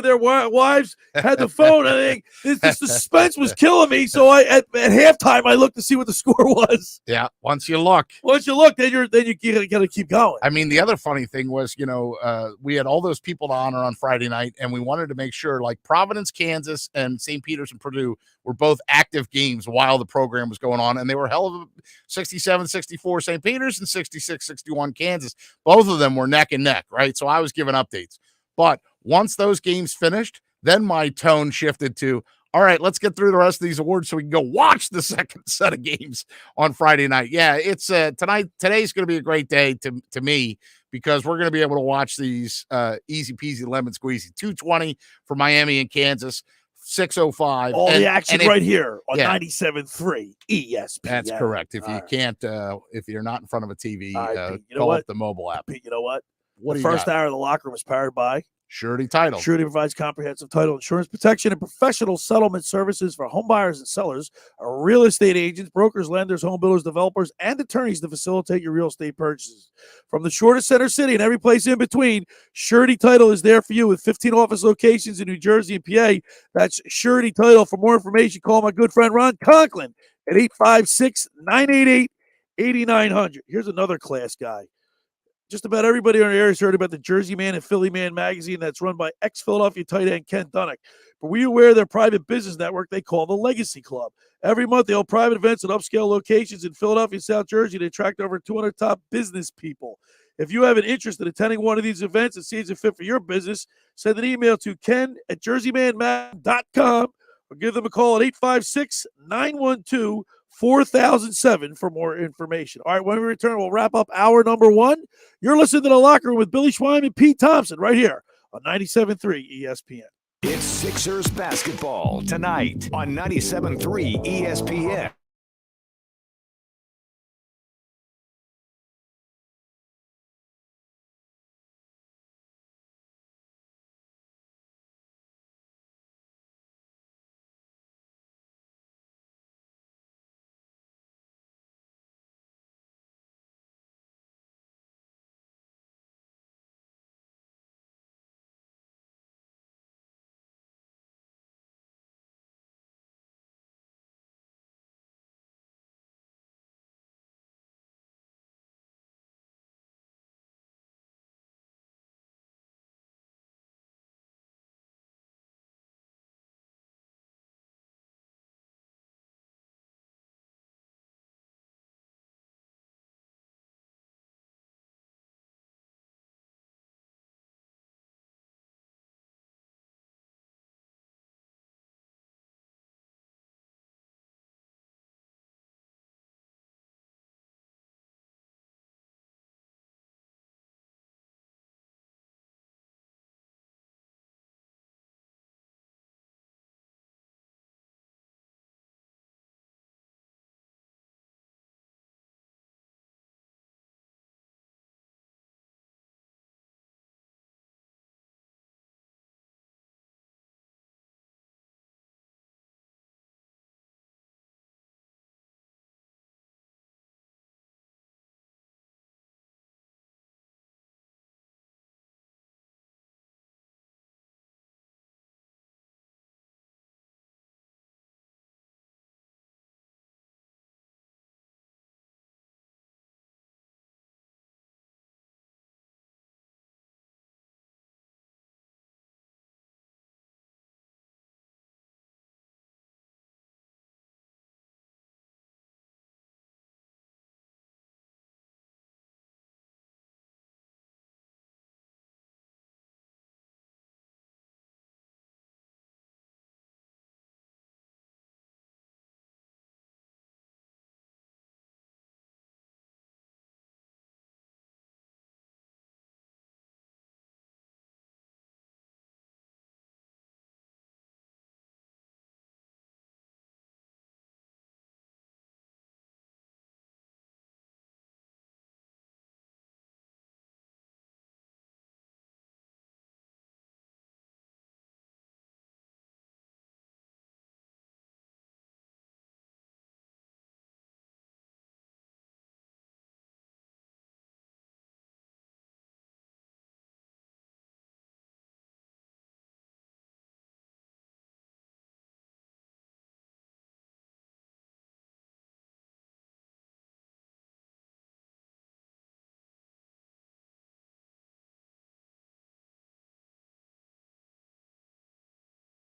their wives had the phone. I think the suspense was killing me. So at halftime I looked to see what the score was. Yeah, once you look, then you gotta keep going. I mean, the other funny thing was, we had all those people to honor on Friday night, and we wanted to make sure, like Providence, Kansas, and St. Peter's and Purdue were both active games while the program was going on, and they were hell of a 67-64 St. Peter's and 66-61 Kansas. Both of them were neck and neck, right? So I was giving updates. But once those games finished, then my tone shifted to, all right, let's get through the rest of these awards so we can go watch the second set of games on Friday night. Yeah, it's today's going to be a great day to me because we're going to be able to watch these easy peasy lemon squeezy. 2:20 for Miami and Kansas, 6:05. All the action right here on 97.3 ESPN. That's correct. If you can't, if you're not in front of a TV, call up the mobile app. Pete, you know what? The first hour of the locker room was powered by Surety Title. Surety provides comprehensive title insurance protection and professional settlement services for home buyers and sellers, real estate agents, brokers, lenders, home builders, developers, and attorneys to facilitate your real estate purchases. From the shortest center city and every place in between, Surety Title is there for you with 15 office locations in New Jersey and PA. That's Surety Title. For more information, call my good friend Ron Conklin at 856-988 8900. Here's another class guy. Just about everybody on the air has heard about the Jersey Man and Philly Man magazine that's run by ex-Philadelphia tight end Ken Dunnick. But were you aware of their private business network they call the Legacy Club? Every month, they hold private events at upscale locations in Philadelphia and South Jersey to attract over 200 top business people. If you have an interest in attending one of these events and seems a fit for your business, send an email to ken@jerseymanmag.com or give them a call at 856-912-4007 for more information. All right, when we return, we'll wrap up hour number 1. You're listening to The Locker Room with Billy Schwein and Pete Thompson right here on 97.3 ESPN. It's Sixers basketball tonight on 97.3 ESPN.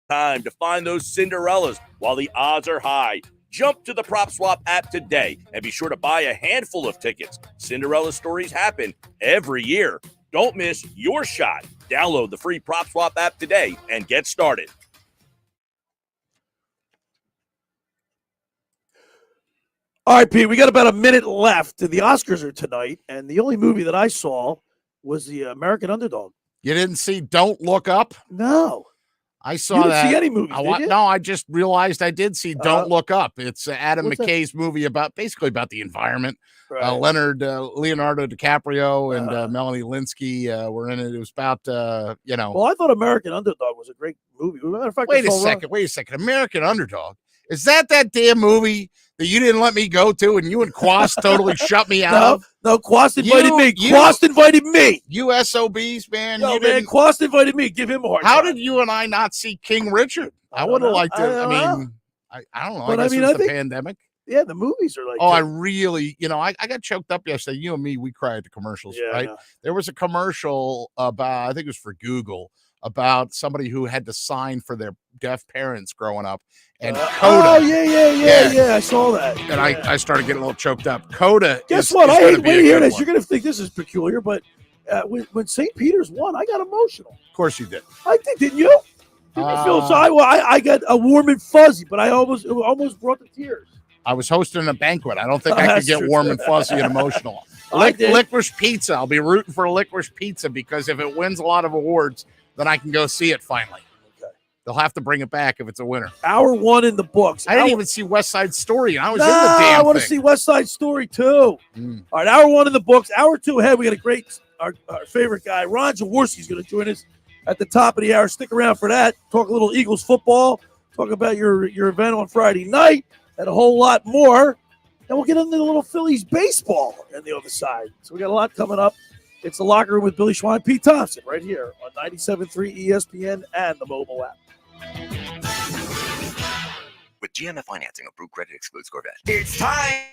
Time to find those Cinderellas while the odds are high. Jump to the PropSwap app today and be sure to buy a handful of tickets. Cinderella stories happen every year. Don't miss your shot. Download the free PropSwap app today and get started. All right, Pete, we got about a minute left. The Oscars are tonight, and the only movie that I saw was the American Underdog. You didn't see Don't Look Up? No. I saw you didn't that. See any movies, did you? No, I just realized I did see Don't Look Up. It's Adam McKay's movie about the environment. Right. Leonardo DiCaprio and Melanie Linsky were in it. It was about Well, I thought American Underdog was a great movie. As a matter of fact, wait a second. American Underdog. Is that damn movie that you didn't let me go to and you and Quast totally shut me out? No, Quast invited me. Quast invited me. You SOBs, man. No, man, Quast invited me. Give him a hard time. How did you and I not see King Richard? I would have liked to. I don't know. But I guess it was the pandemic. Yeah, the movies are like. Oh, I really, I got choked up yesterday. You and me, we cried at the commercials, right? There was a commercial about, I think it was for Google, about somebody who had to sign for their deaf parents growing up. And Coda. Oh, yeah. I saw that. And I started getting a little choked up. Coda. Guess what? I hate when you hear this. You're going to think this is peculiar, but when St. Peter's won, I got emotional. Of course you did. I did, didn't you? Didn't you feel so? I got a warm and fuzzy, but I almost brought the tears. I was hosting a banquet. I don't think I could get warm and fuzzy and emotional. Licorice Pizza. I'll be rooting for Licorice Pizza because if it wins a lot of awards, then I can go see it finally. Okay. They'll have to bring it back if it's a winner. Hour 1 in the books. I didn't even see West Side Story, and I was in the damn thing. I want to see West Side Story too. All right, hour 1 in the books. Hour 2 ahead. We got a great, our favorite guy, Ron Jaworski, is going to join us at the top of the hour. Stick around for that. Talk a little Eagles football. Talk about your event on Friday night and a whole lot more. And we'll get into the little Phillies baseball on the other side. So we got a lot coming up. It's the Locker Room with Billy Schwein, Pete Thompson, right here on 97.3 ESPN and the mobile app. With GMF financing, approved credit excludes Corvette. It's time.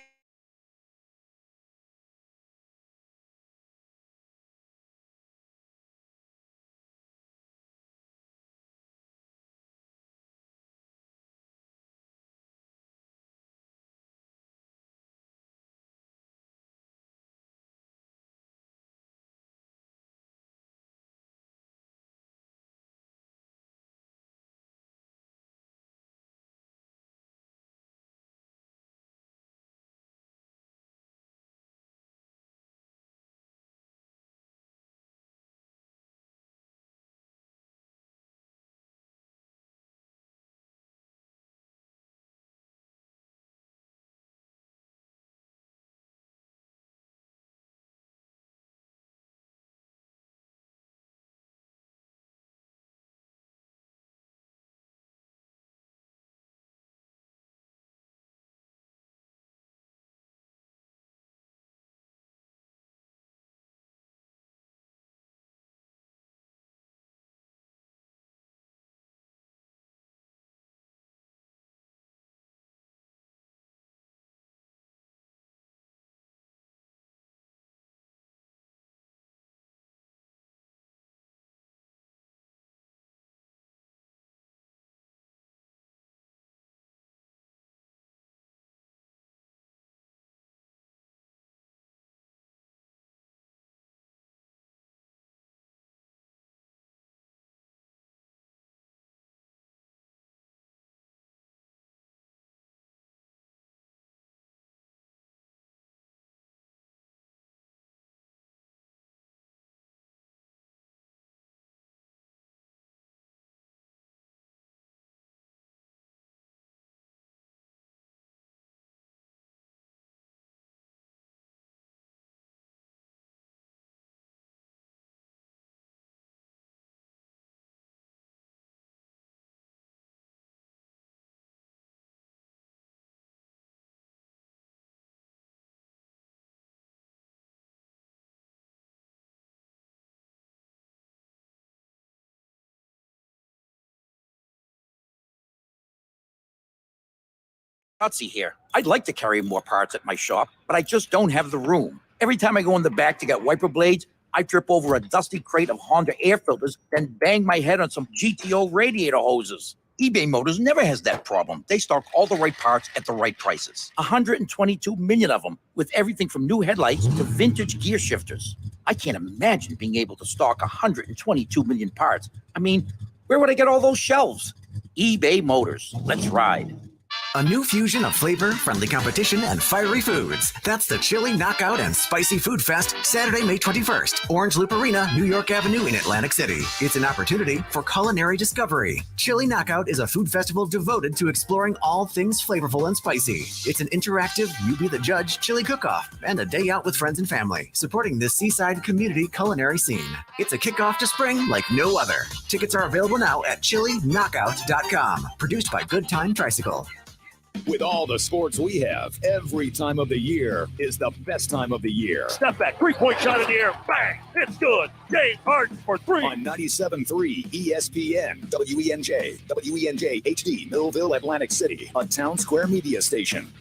Gutsy here. I'd like to carry more parts at my shop, but I just don't have the room. Every time I go in the back to get wiper blades, I trip over a dusty crate of Honda air filters, then bang my head on some GTO radiator hoses. eBay Motors never has that problem. They stock all the right parts at the right prices. 122 million of them, with everything from new headlights to vintage gear shifters. I can't imagine being able to stock 122 million parts. I mean, where would I get all those shelves? eBay Motors. Let's ride. A new fusion of flavor, friendly competition, and fiery foods. That's the Chili Knockout and Spicy Food Fest, Saturday, May 21st. Orange Loop Arena, New York Avenue in Atlantic City. It's an opportunity for culinary discovery. Chili Knockout is a food festival devoted to exploring all things flavorful and spicy. It's an interactive, you be the judge, chili cook-off, and a day out with friends and family, supporting this seaside community culinary scene. It's a kickoff to spring like no other. Tickets are available now at chilliknockout.com. Produced by Good Time Tricycle. With all the sports we have, every time of the year is the best time of the year. Step back, 3-point shot in the air, bang, it's good. Dave Harden for 3. On 97.3 ESPN, WENJ HD, Millville, Atlantic City, a Town Square media station.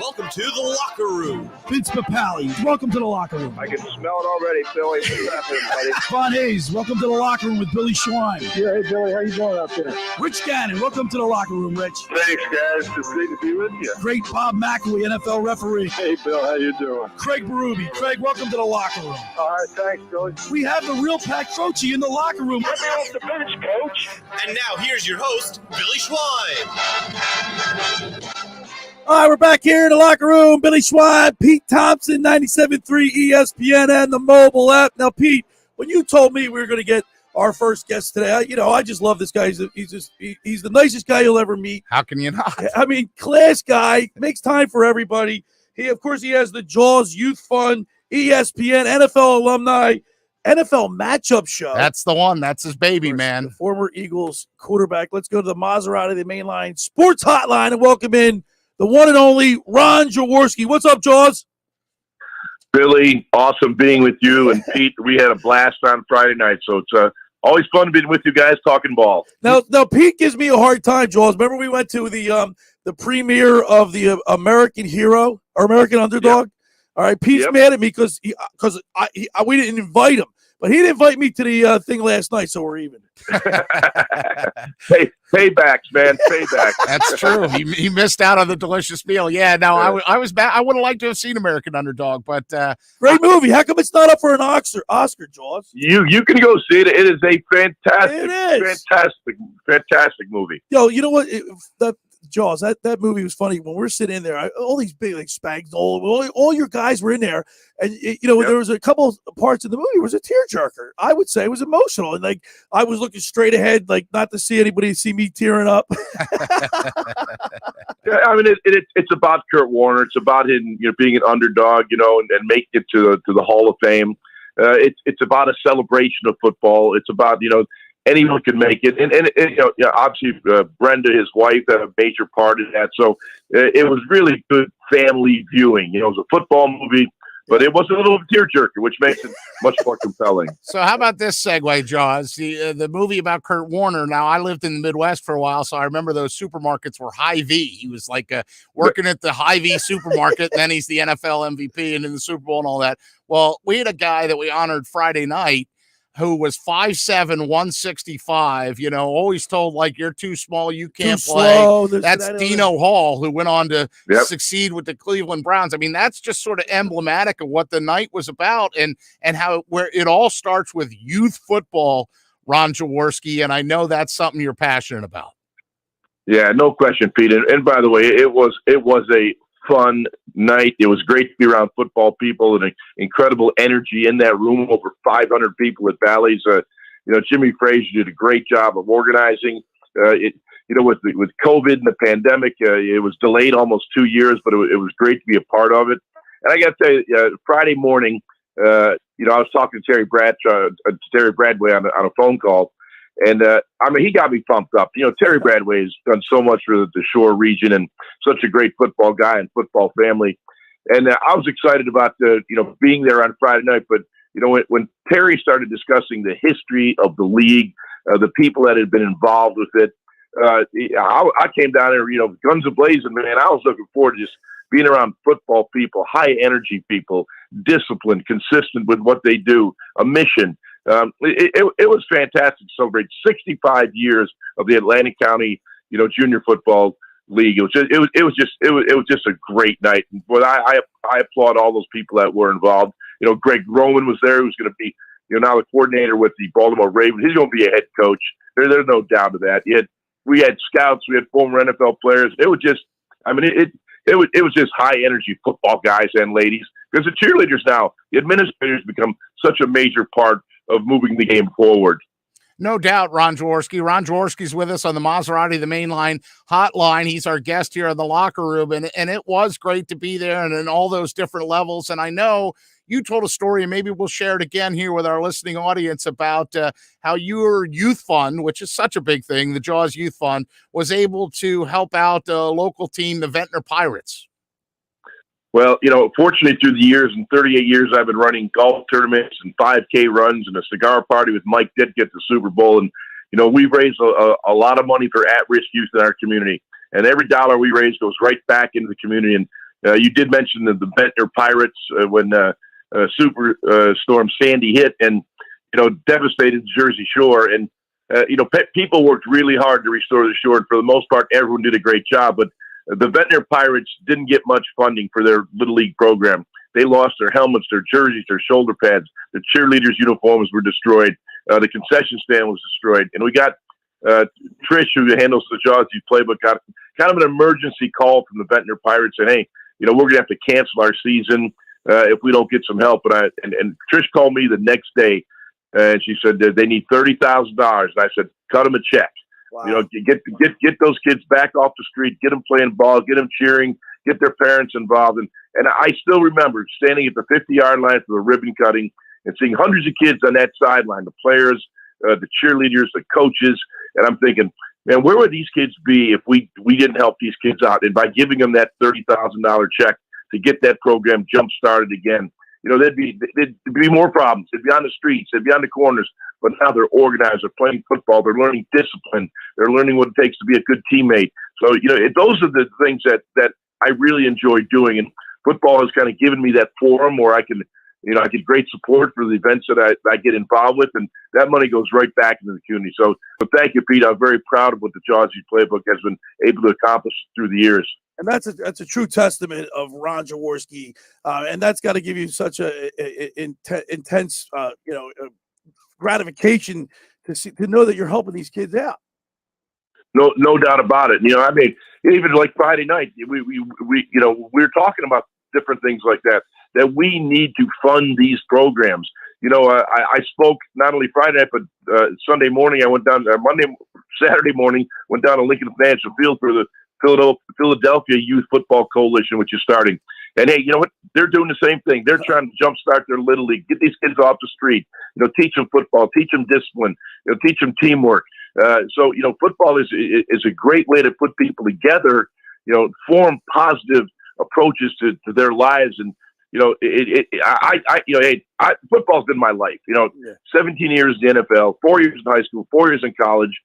Welcome to the locker room. Vince Papali, welcome to the locker room. I can smell it already, Billy. What's happening, buddy? Von Hayes, welcome to the locker room with Billy Schwein. Yeah, hey, Billy, how you doing out there? Rich Gannon, welcome to the locker room, Rich. Thanks, guys. It's great to be with you. Great Bob McElwee, NFL referee. Hey, Bill, how you doing? Craig Berube. Craig, welcome to the locker room. All right, thanks, Billy. We have the real Pat Croce in the locker room. Get me off the bench, Coach. And now here's your host, Billy Schwein. All right, we're back here in the locker room. Billy Schwein, Pete Thompson, 97.3 ESPN and the mobile app. Now, Pete, when you told me we were going to get our first guest today, I just love this guy. He's the nicest guy you'll ever meet. How can you not? I mean, class guy, makes time for everybody. He has the Jaws Youth Fund, ESPN, NFL alumni, NFL matchup show. That's the one. That's his baby, man. The former Eagles quarterback. Let's go to the Maserati, the main line sports hotline, and welcome in the one and only Ron Jaworski. What's up, Jaws? Billy, awesome being with you. And Pete, we had a blast on Friday night. So it's always fun being with you guys talking ball. Now, Pete gives me a hard time, Jaws. Remember we went to the premiere of the American Hero or American Underdog? Yep. All right, Pete's mad at me because we didn't invite him. But he didn't invite me to the thing last night, so we're even. Paybacks, man. Paybacks. That's true. He missed out on the delicious meal. Yeah, no, I was bad. I would have liked to have seen American Underdog, but great movie. How come it's not up for an Oscar, Jaws? You can go see it. It is a fantastic movie. Yo, you know what? Jaws, that movie was funny. When we're sitting in there, all these big like Spags, all your guys were in there, and there was a couple parts of the movie was a tearjerker. I would say it was emotional, and like I was looking straight ahead, like not to see anybody see me tearing up. Yeah, I mean it's about Kurt Warner. It's about him, being an underdog, and making it to the Hall of Fame. It's about a celebration of football. It's about anyone can make it, and obviously Brenda, his wife, had a major part in that. So it was really good family viewing. It was a football movie, but it was a little tearjerker, which makes it much more compelling. So how about this segue, Jaws? The movie about Kurt Warner. Now, I lived in the Midwest for a while, so I remember those supermarkets were Hy-Vee. He was like working at the Hy-Vee supermarket, and then he's the NFL MVP and in the Super Bowl and all that. Well, we had a guy that we honored Friday night who was 5'7", 165, always told like you're too small, you can't play. That's Dino Hall, who went on to succeed with the Cleveland Browns. I mean, that's just sort of emblematic of what the night was about and how where it all starts with youth football, Ron Jaworski, and I know that's something you're passionate about. Yeah, no question, Pete. And by the way, it was a fun night. It was great to be around football people and incredible energy in that room. Over 500 people at Bally's. Jimmy Frazier did a great job of organizing. With COVID and the pandemic, it was delayed almost 2 years, but it was great to be a part of it. And I got to tell you, Friday morning, I was talking to Terry Bradway on a phone call. And, he got me pumped up. Terry Bradway has done so much for the Shore region and such a great football guy and football family. And I was excited about being there on Friday night. But, when Terry started discussing the history of the league, the people that had been involved with it, I came down there, guns a-blazing, man. I was looking forward to just being around football people, high energy people, disciplined, consistent with what they do, a mission. It was fantastic to celebrate 65 years of the Atlantic County, junior football league. It was just a great night. But I applaud all those people that were involved. Greg Roman was there, who's going to be, now the coordinator with the Baltimore Ravens. He's going to be a head coach. There's no doubt of that. We had scouts, we had former NFL players. It was just, it was just high energy football guys and ladies. Because the cheerleaders now, the administrators become such a major part of moving the game forward. No doubt, Ron Jaworski. Ron Jaworski's with us on the Maserati, the Mainline hotline. He's our guest here in the locker room, and it was great to be there and in all those different levels. And I know you told a story, and maybe we'll share it again here with our listening audience about how your youth fund, which is such a big thing, the Jaws Youth Fund, was able to help out a local team, the Ventnor Pirates. Well, fortunately through the years, in 38 years, I've been running golf tournaments and 5K runs and a cigar party with Mike Ditka at the Super Bowl. And, we've raised a lot of money for at-risk youth in our community. And every dollar we raise goes right back into the community. And you did mention the Ventnor Pirates when Superstorm Sandy hit and, devastated the Jersey Shore. And, people worked really hard to restore the shore. And for the most part, everyone did a great job. But the Ventnor Pirates didn't get much funding for their Little League program. They lost their helmets, their jerseys, their shoulder pads. The cheerleaders' uniforms were destroyed. The concession stand was destroyed. And we got Trish, who handles the Jaws Youth Playbook, got kind of an emergency call from the Ventnor Pirates saying, hey, we're going to have to cancel our season if we don't get some help. And Trish called me the next day, and she said that they need $30,000. And I said, cut them a check. Wow. Get those kids back off the street, get them playing ball, get them cheering, get their parents involved. And I still remember standing at the 50-yard line for the ribbon cutting and seeing hundreds of kids on that sideline, the players, the cheerleaders, the coaches. And I'm thinking, man, where would these kids be if we didn't help these kids out? And by giving them that $30,000 check to get that program jump-started again, there'd be more problems. They'd be on the streets. They'd be on the corners. But now they're organized. They're playing football. They're learning discipline. They're learning what it takes to be a good teammate. So, those are the things that I really enjoy doing. And football has kind of given me that forum where I can, I get great support for the events that I get involved with. And that money goes right back into the community. So thank you, Pete. I'm very proud of what the Jaws Youth Playbook has been able to accomplish through the years. And that's a true testament of Ron Jaworski. And that's got to give you such intense, gratification to know that you're helping these kids out. No doubt about it. Even like Friday night, we we're talking about different things like that we need to fund these programs. I spoke not only Friday night, but Sunday morning. I went down Saturday morning, went down to Lincoln Financial Field for the Philadelphia Youth Football Coalition, which is starting. And hey, you know what? They're doing the same thing. They're trying to jumpstart their Little League, get these kids off the street, teach them football, teach them discipline, teach them teamwork. So football is a great way to put people together, form positive approaches to their lives. And, football's been my life, 17 years in the NFL, 4 years in high school, 4 years in college,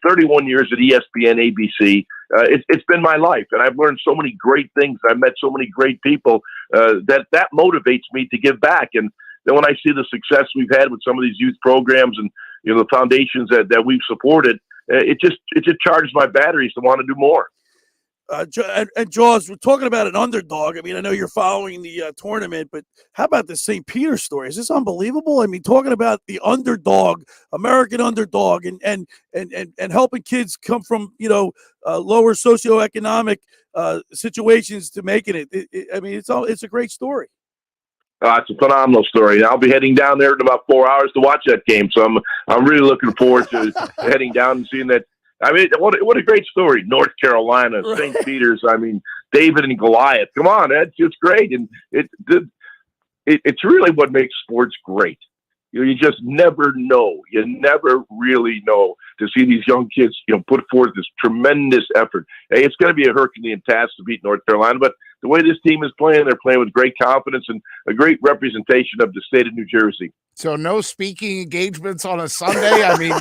31 years at ESPN, ABC. It's been my life, and I've learned so many great things. I've met so many great people that motivates me to give back. And then when I see the success we've had with some of these youth programs and the foundations that we've supported, it just charges my batteries to want to do more. And Jaws, we're talking about an underdog. I mean, I know you're following the tournament, but how about the St. Peter story? Is this unbelievable? I mean, talking about the underdog, American underdog, and helping kids come from lower socioeconomic situations to making it. It's a great story. It's a phenomenal story. I'll be heading down there in about 4 hours to watch that game. So I'm really looking forward to heading down and seeing that. I mean, what a great story. North Carolina, St. Peter's. I mean, David and Goliath. Come on, it's great. And it's really what makes sports great. You just never know. You never really know to see these young kids, put forth this tremendous effort. Hey, it's going to be a Herculean task to beat North Carolina, but the way this team is playing, they're playing with great confidence and a great representation of the state of New Jersey. So no speaking engagements on a Sunday. I mean,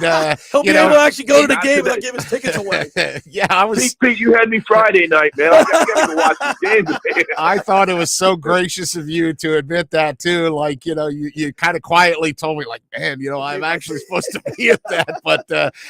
he'll be able to actually go to the game without giving his tickets away. Yeah, I was. Pete, you had me Friday night, man. I got to go watch the game. I thought it was so gracious of you to admit that too. Like, you kind of quietly told me, like, man, I'm actually supposed to be at that. But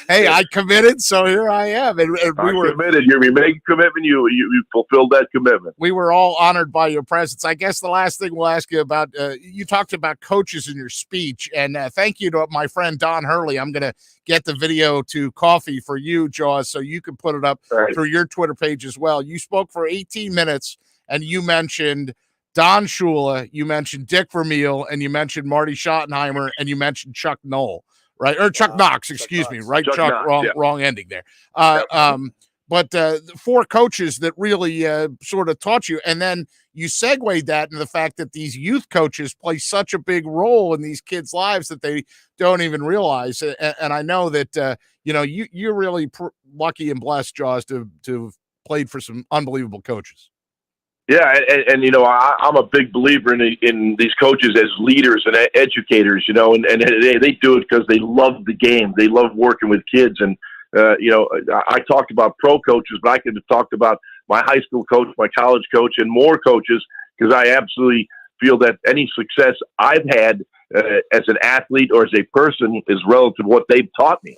hey, I committed, so here I am. And we were committed. You made a commitment. You fulfilled that commitment. We were all honored by your presence. I guess the last thing we'll ask you about, you talked about coaches in your speech. And thank you to my friend Don Hurley. I'm going to get the video to Coffee for you, Jaws, so you can put it up through your Twitter page as well. You spoke for 18 minutes, and you mentioned Don Shula, you mentioned Dick Vermeil, and you mentioned Marty Schottenheimer, and you mentioned Chuck Knoll. right? Or Chuck Knox, excuse me, right? Chuck Knox, wrong ending there. But 4 coaches that really sort of taught you. And then you segued that into the fact that these youth coaches play such a big role in these kids' lives that they don't even realize. And I know that, you're really lucky and blessed, Jaws, to have played for some unbelievable coaches. Yeah, and I'm a big believer in these coaches as leaders and educators, and they do it because they love the game. They love working with kids. And, I talked about pro coaches, but I could have talked about my high school coach, my college coach, and more coaches, because I absolutely feel that any success I've had as an athlete or as a person is relative to what they've taught me.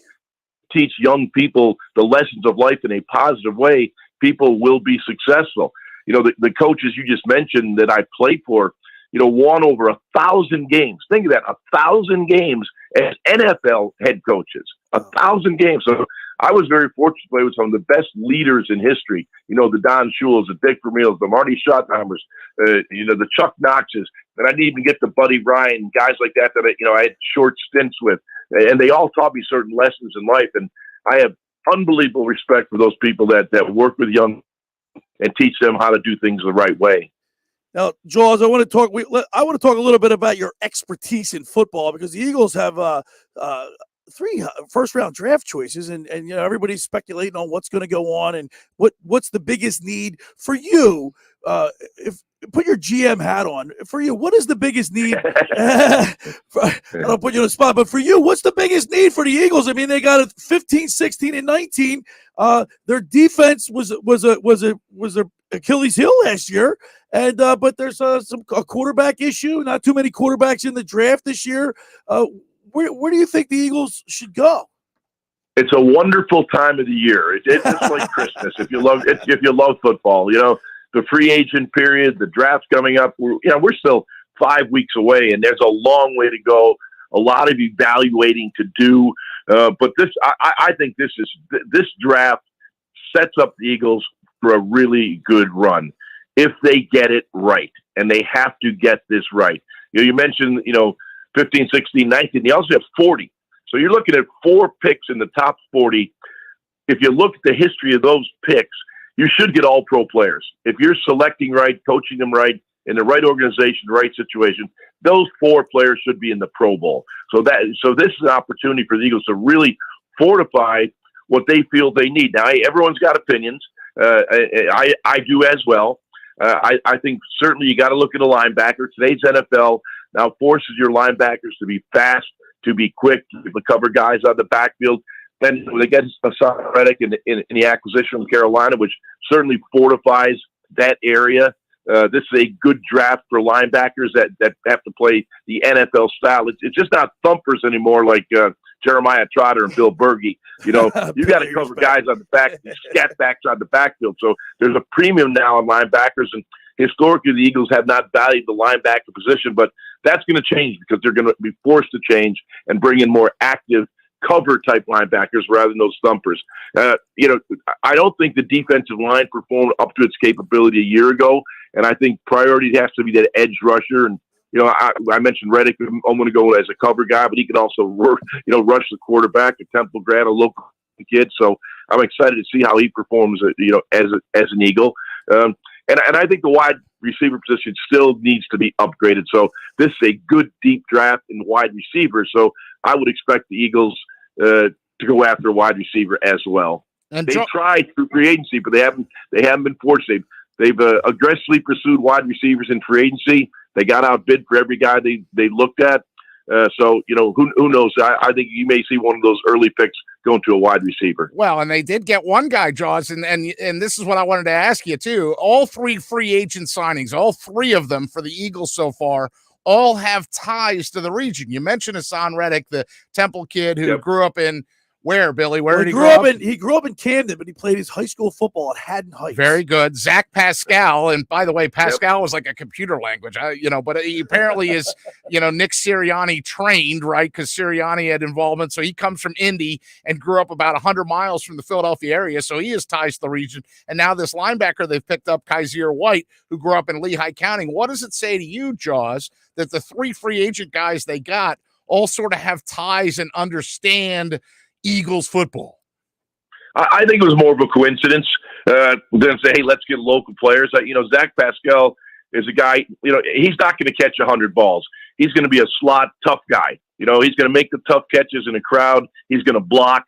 Teach young people the lessons of life in a positive way, people will be successful. The coaches you just mentioned that I played for, won over 1,000 games. Think of that, 1,000 games as NFL head coaches, 1,000 games. So I was very fortunate to play with some of the best leaders in history. The Don Shules, the Dick Vermeils, the Marty Schottenheimers, the Chuck Knoxes, and I didn't even get to Buddy Ryan, guys like that I had short stints with. And they all taught me certain lessons in life. And I have unbelievable respect for those people that work with young and teach them how to do things the right way. Now, Jaws, I want to talk a little bit about your expertise in football, because the Eagles have 3 first-round draft choices, and everybody's speculating on what's going to go on and what's the biggest need for you. If put your GM hat on for you, what is the biggest need? I don't put you on the spot, but for you, what's the biggest need for the Eagles? I mean, they got 15, 16, and 19. Their defense was a Achilles heel last year, and but there's a quarterback issue. Not too many quarterbacks in the draft this year. Where do you think the Eagles should go? It's a wonderful time of the year. It's just like Christmas if you love football. The free agent period, the draft's coming up. We're still 5 weeks away, and there's a long way to go. A lot of evaluating to do, but I think this draft sets up the Eagles for a really good run if they get it right, and they have to get this right. You mentioned 15, 16, 19. They also have 40, so you're looking at 4 picks in the top 40. If you look at the history of those picks, you should get all pro players. If you're selecting right, coaching them right, in the right organization, the right situation, those 4 players should be in the Pro Bowl. So this is an opportunity for the Eagles to really fortify what they feel they need. Now, everyone's got opinions. I do as well. I think certainly you got to look at a linebacker. Today's NFL now forces your linebackers to be fast, to be quick, to cover guys on the backfield. Then they get Hassan Reddick in the acquisition from Carolina, which certainly fortifies that area. This is a good draft for linebackers that have to play the NFL style. It's just not thumpers anymore like Jeremiah Trotter and Bill Berge. You got to cover guys on the back, scat backs on the backfield. So there's a premium now on linebackers, and historically the Eagles have not valued the linebacker position, but that's going to change because they're going to be forced to change and bring in more active cover type linebackers rather than those thumpers. I don't think the defensive line performed up to its capability a year ago, and I think priority has to be that edge rusher. And I mentioned Reddick. I'm going to go as a cover guy, but he can also rush the quarterback, a Temple grad, a local kid. So I'm excited to see how he performs, as an Eagle. And I think the wide receiver position still needs to be upgraded. So this is a good deep draft in wide receiver. So I would expect the Eagles to go after a wide receiver as well. And they tried through free agency, but they haven't been forced. They've aggressively pursued wide receivers in free agency. They got outbid for every guy they looked at. So who knows? I think you may see one of those early picks going to a wide receiver. Well, and they did get one guy, Jaws, and this is what I wanted to ask you too. All 3 free agent signings, all 3 of them for the Eagles so far, all have ties to the region. You mentioned Hassan Reddick, the Temple kid who grew up in where, Billy? Where did he grow up? He grew up in Camden, but he played his high school football at Haddon Heights. Very good. Zach Pascal. And by the way, Pascal was like a computer language, but he apparently is, Nick Sirianni trained, right? Because Sirianni had involvement. So he comes from Indy and grew up about 100 miles from the Philadelphia area. So he has ties to the region. And now this linebacker they've picked up, Kaiser White, who grew up in Lehigh County. What does it say to you, Jaws, that the 3 free agent guys they got all sort of have ties and understand Eagles football? I think it was more of a coincidence than say, hey, let's get local players. Zach Pascal is a guy, he's not going to catch 100 balls. He's going to be a slot tough guy. He's going to make the tough catches in a crowd. He's going to block.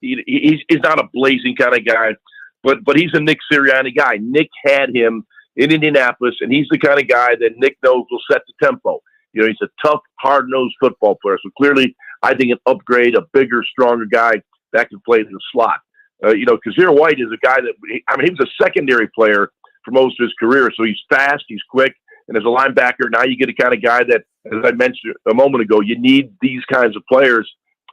He's not a blazing kind of guy, but he's a Nick Sirianni guy. Nick had him in Indianapolis, and he's the kind of guy that Nick knows will set the tempo. He's a tough, hard-nosed football player. So clearly, I think an upgrade, a bigger, stronger guy that can play in the slot. Kazir White is a guy that, he was a secondary player for most of his career. So he's fast, he's quick, and as a linebacker, now you get a kind of guy that, as I mentioned a moment ago, you need these kinds of players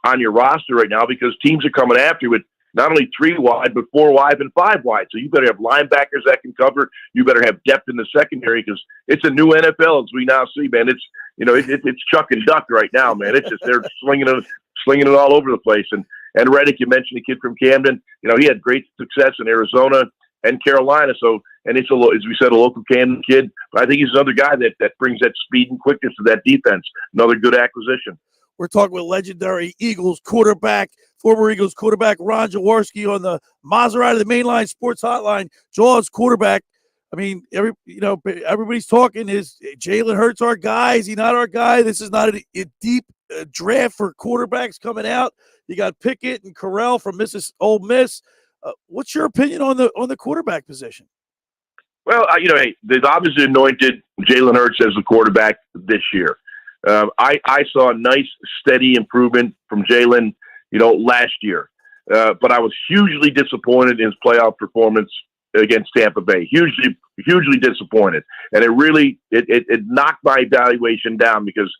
on your roster right now because teams are coming after you with not only 3 wide, but 4 wide and 5 wide. So you better have linebackers that can cover. You better have depth in the secondary because it's a new NFL as we now see, man. It's chuck and duck right now, man. It's just they're slinging it all over the place. And Reddick, you mentioned the kid from Camden. He had great success in Arizona and Carolina. So, and it's as we said, a local Camden kid. But I think he's another guy that brings that speed and quickness to that defense. Another good acquisition. We're talking with legendary former Eagles quarterback Ron Jaworski on the Maserati, the Mainline Sports Hotline. Jaws quarterback. I mean, everybody's talking. Is Jalen Hurts our guy? Is he not our guy? This is not a deep draft for quarterbacks coming out. You got Pickett and Corral from Ole Miss. What's your opinion on the quarterback position? Well, they've obviously anointed Jalen Hurts as the quarterback this year. I saw a nice, steady improvement from Jalen, last year. But I was hugely disappointed in his playoff performance against Tampa Bay. Hugely disappointed. And it knocked my evaluation down because,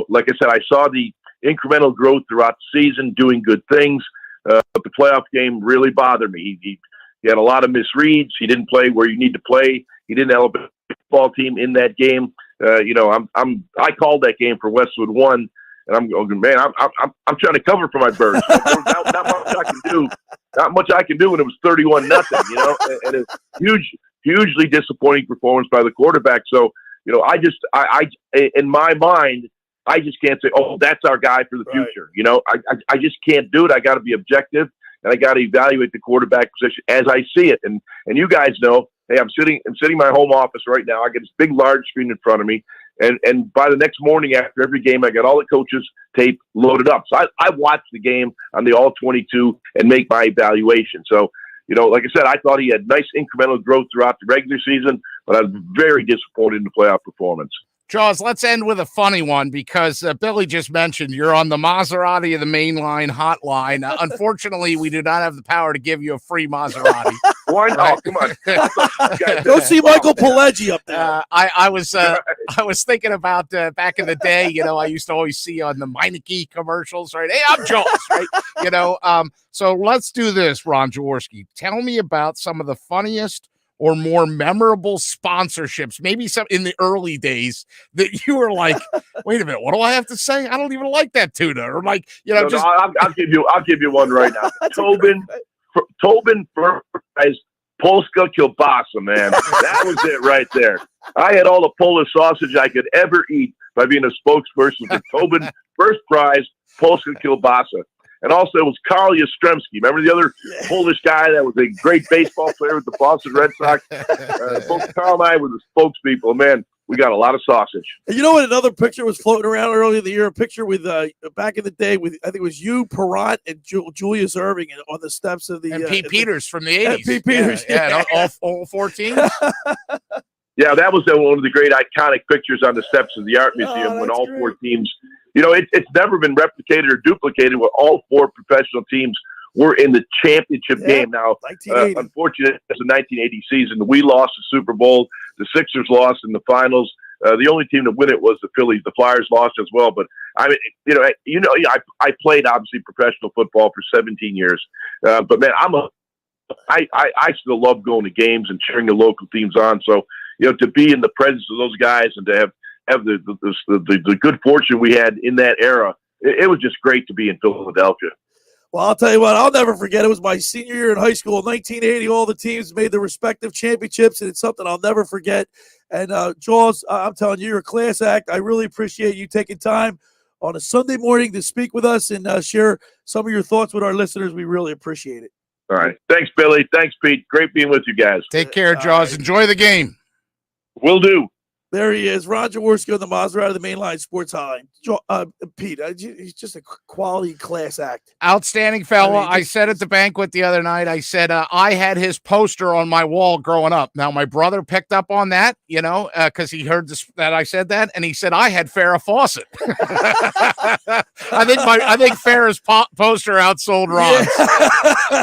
like I said, I saw the incremental growth throughout the season, doing good things. But the playoff game really bothered me. He had a lot of misreads. He didn't play where you need to play. He didn't elevate the football team in that game. I called that game for Westwood 1, and I'm going, man, I'm trying to cover for my Birds. Not much I can do. Not much I can do when it was 31-0. And a hugely disappointing performance by the quarterback. So, I in my mind, I just can't say, oh, that's our guy for the future. I just can't do it. I got to be objective, and I got to evaluate the quarterback position as I see it. And you guys know, hey, I'm sitting in my home office right now. I get this big, large screen in front of me, and by the next morning after every game, I got all the coaches' tape loaded up. So I watch the game on the All-22 and make my evaluation. So, like I said, I thought he had nice incremental growth throughout the regular season, but I was very disappointed in the playoff performance. Jaws, let's end with a funny one because Billy just mentioned you're on the Maserati of the Mainline hotline. Unfortunately, we do not have the power to give you a free Maserati. Why not? Come on. Go see Michael Pileggi up there. I was thinking about back in the day, I used to always see on the Meineke commercials, right? Hey, I'm Jaws, right? So let's do this, Ron Jaworski. Tell me about some of the funniest or more memorable sponsorships, maybe some in the early days that you were like, wait a minute, what do I have to say? I don't even like that tuna. Or like, I'll give you one right now. Tobin Fries Polska Kielbasa, man. That was it right there. I had all the Polish sausage I could ever eat by being a spokesperson for Tobin First Prize Polska Kielbasa. And also, it was Karl Jastrzemski. Remember the other Polish guy that was a great baseball player with the Boston Red Sox? Both Karl and I were the spokespeople. Man, we got a lot of sausage. And you know what? Another picture was floating around earlier in the year. A picture with back in the day with I think it was you, Perrant, and Julius Erving on the steps of the. And Pete Peters from the 80s. Pete Peters, all 14. Yeah, that was one of the great iconic pictures on the steps of the Art Museum when all 4 teams. It's never been replicated or duplicated where all 4 professional teams were in the championship game. Now, unfortunately, it's the 1980 season. We lost the Super Bowl. The Sixers lost in the finals. The only team to win it was the Phillies. The Flyers lost as well. But I mean, I played obviously professional football for 17 years. But man, I still love going to games and cheering the local teams on. So to be in the presence of those guys and to have the good fortune we had in that era, it was just great to be in Philadelphia. Well, I'll tell you what, I'll never forget. It was my senior year in high school in 1980. All the teams made their respective championships, and it's something I'll never forget. And, Jaws, I'm telling you, you're a class act. I really appreciate you taking time on a Sunday morning to speak with us and share some of your thoughts with our listeners. We really appreciate it. All right. Thanks, Billy. Thanks, Pete. Great being with you guys. Take care, Jaws. Right. Enjoy the game. Will do. There he is, Ron Jaworski on the Maserati of the Mainline Sports Hotline. Pete, he's just a quality class act. Outstanding fella. I said at the banquet the other night, I said I had his poster on my wall growing up. Now, my brother picked up on that, because he heard that I said that, and he said I had Farrah Fawcett. I think Farrah's poster outsold Ron's. Yeah.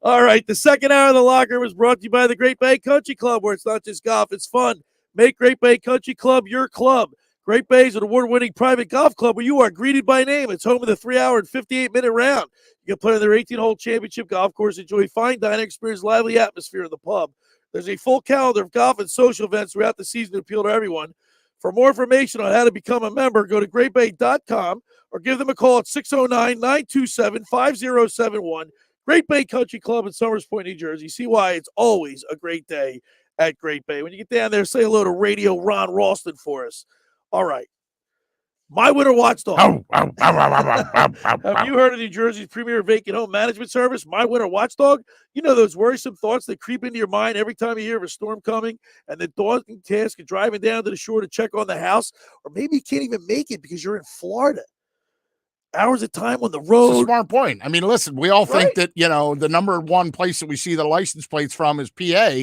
All right, the second hour of the locker was brought to you by the Great Bay Country Club, where it's not just golf, it's fun. Make Great Bay Country Club your club. Great Bay is an award-winning private golf club where you are greeted by name. It's home of the 3-hour and 58-minute round. You can play on their 18-hole championship golf course, enjoy fine dining, experience lively atmosphere in the pub. There's a full calendar of golf and social events throughout the season to appeal to everyone. For more information on how to become a member, go to greatbay.com or give them a call at 609-927-5071. Great Bay Country Club in Somers Point, New Jersey. See why it's always a great day at Great Bay. When you get down there, say hello to Radio Ron Ralston for us. All right. My Winter Watchdog. Have you heard of New Jersey's premier vacant home management service, My Winter Watchdog? You know those worrisome thoughts that creep into your mind every time you hear of a storm coming, and the daunting task of driving down to the shore to check on the house, or maybe you can't even make it because you're in Florida. Hours of time on the road. It's a smart point. I mean, listen, we all think that, the number one place that we see the license plates from is PA,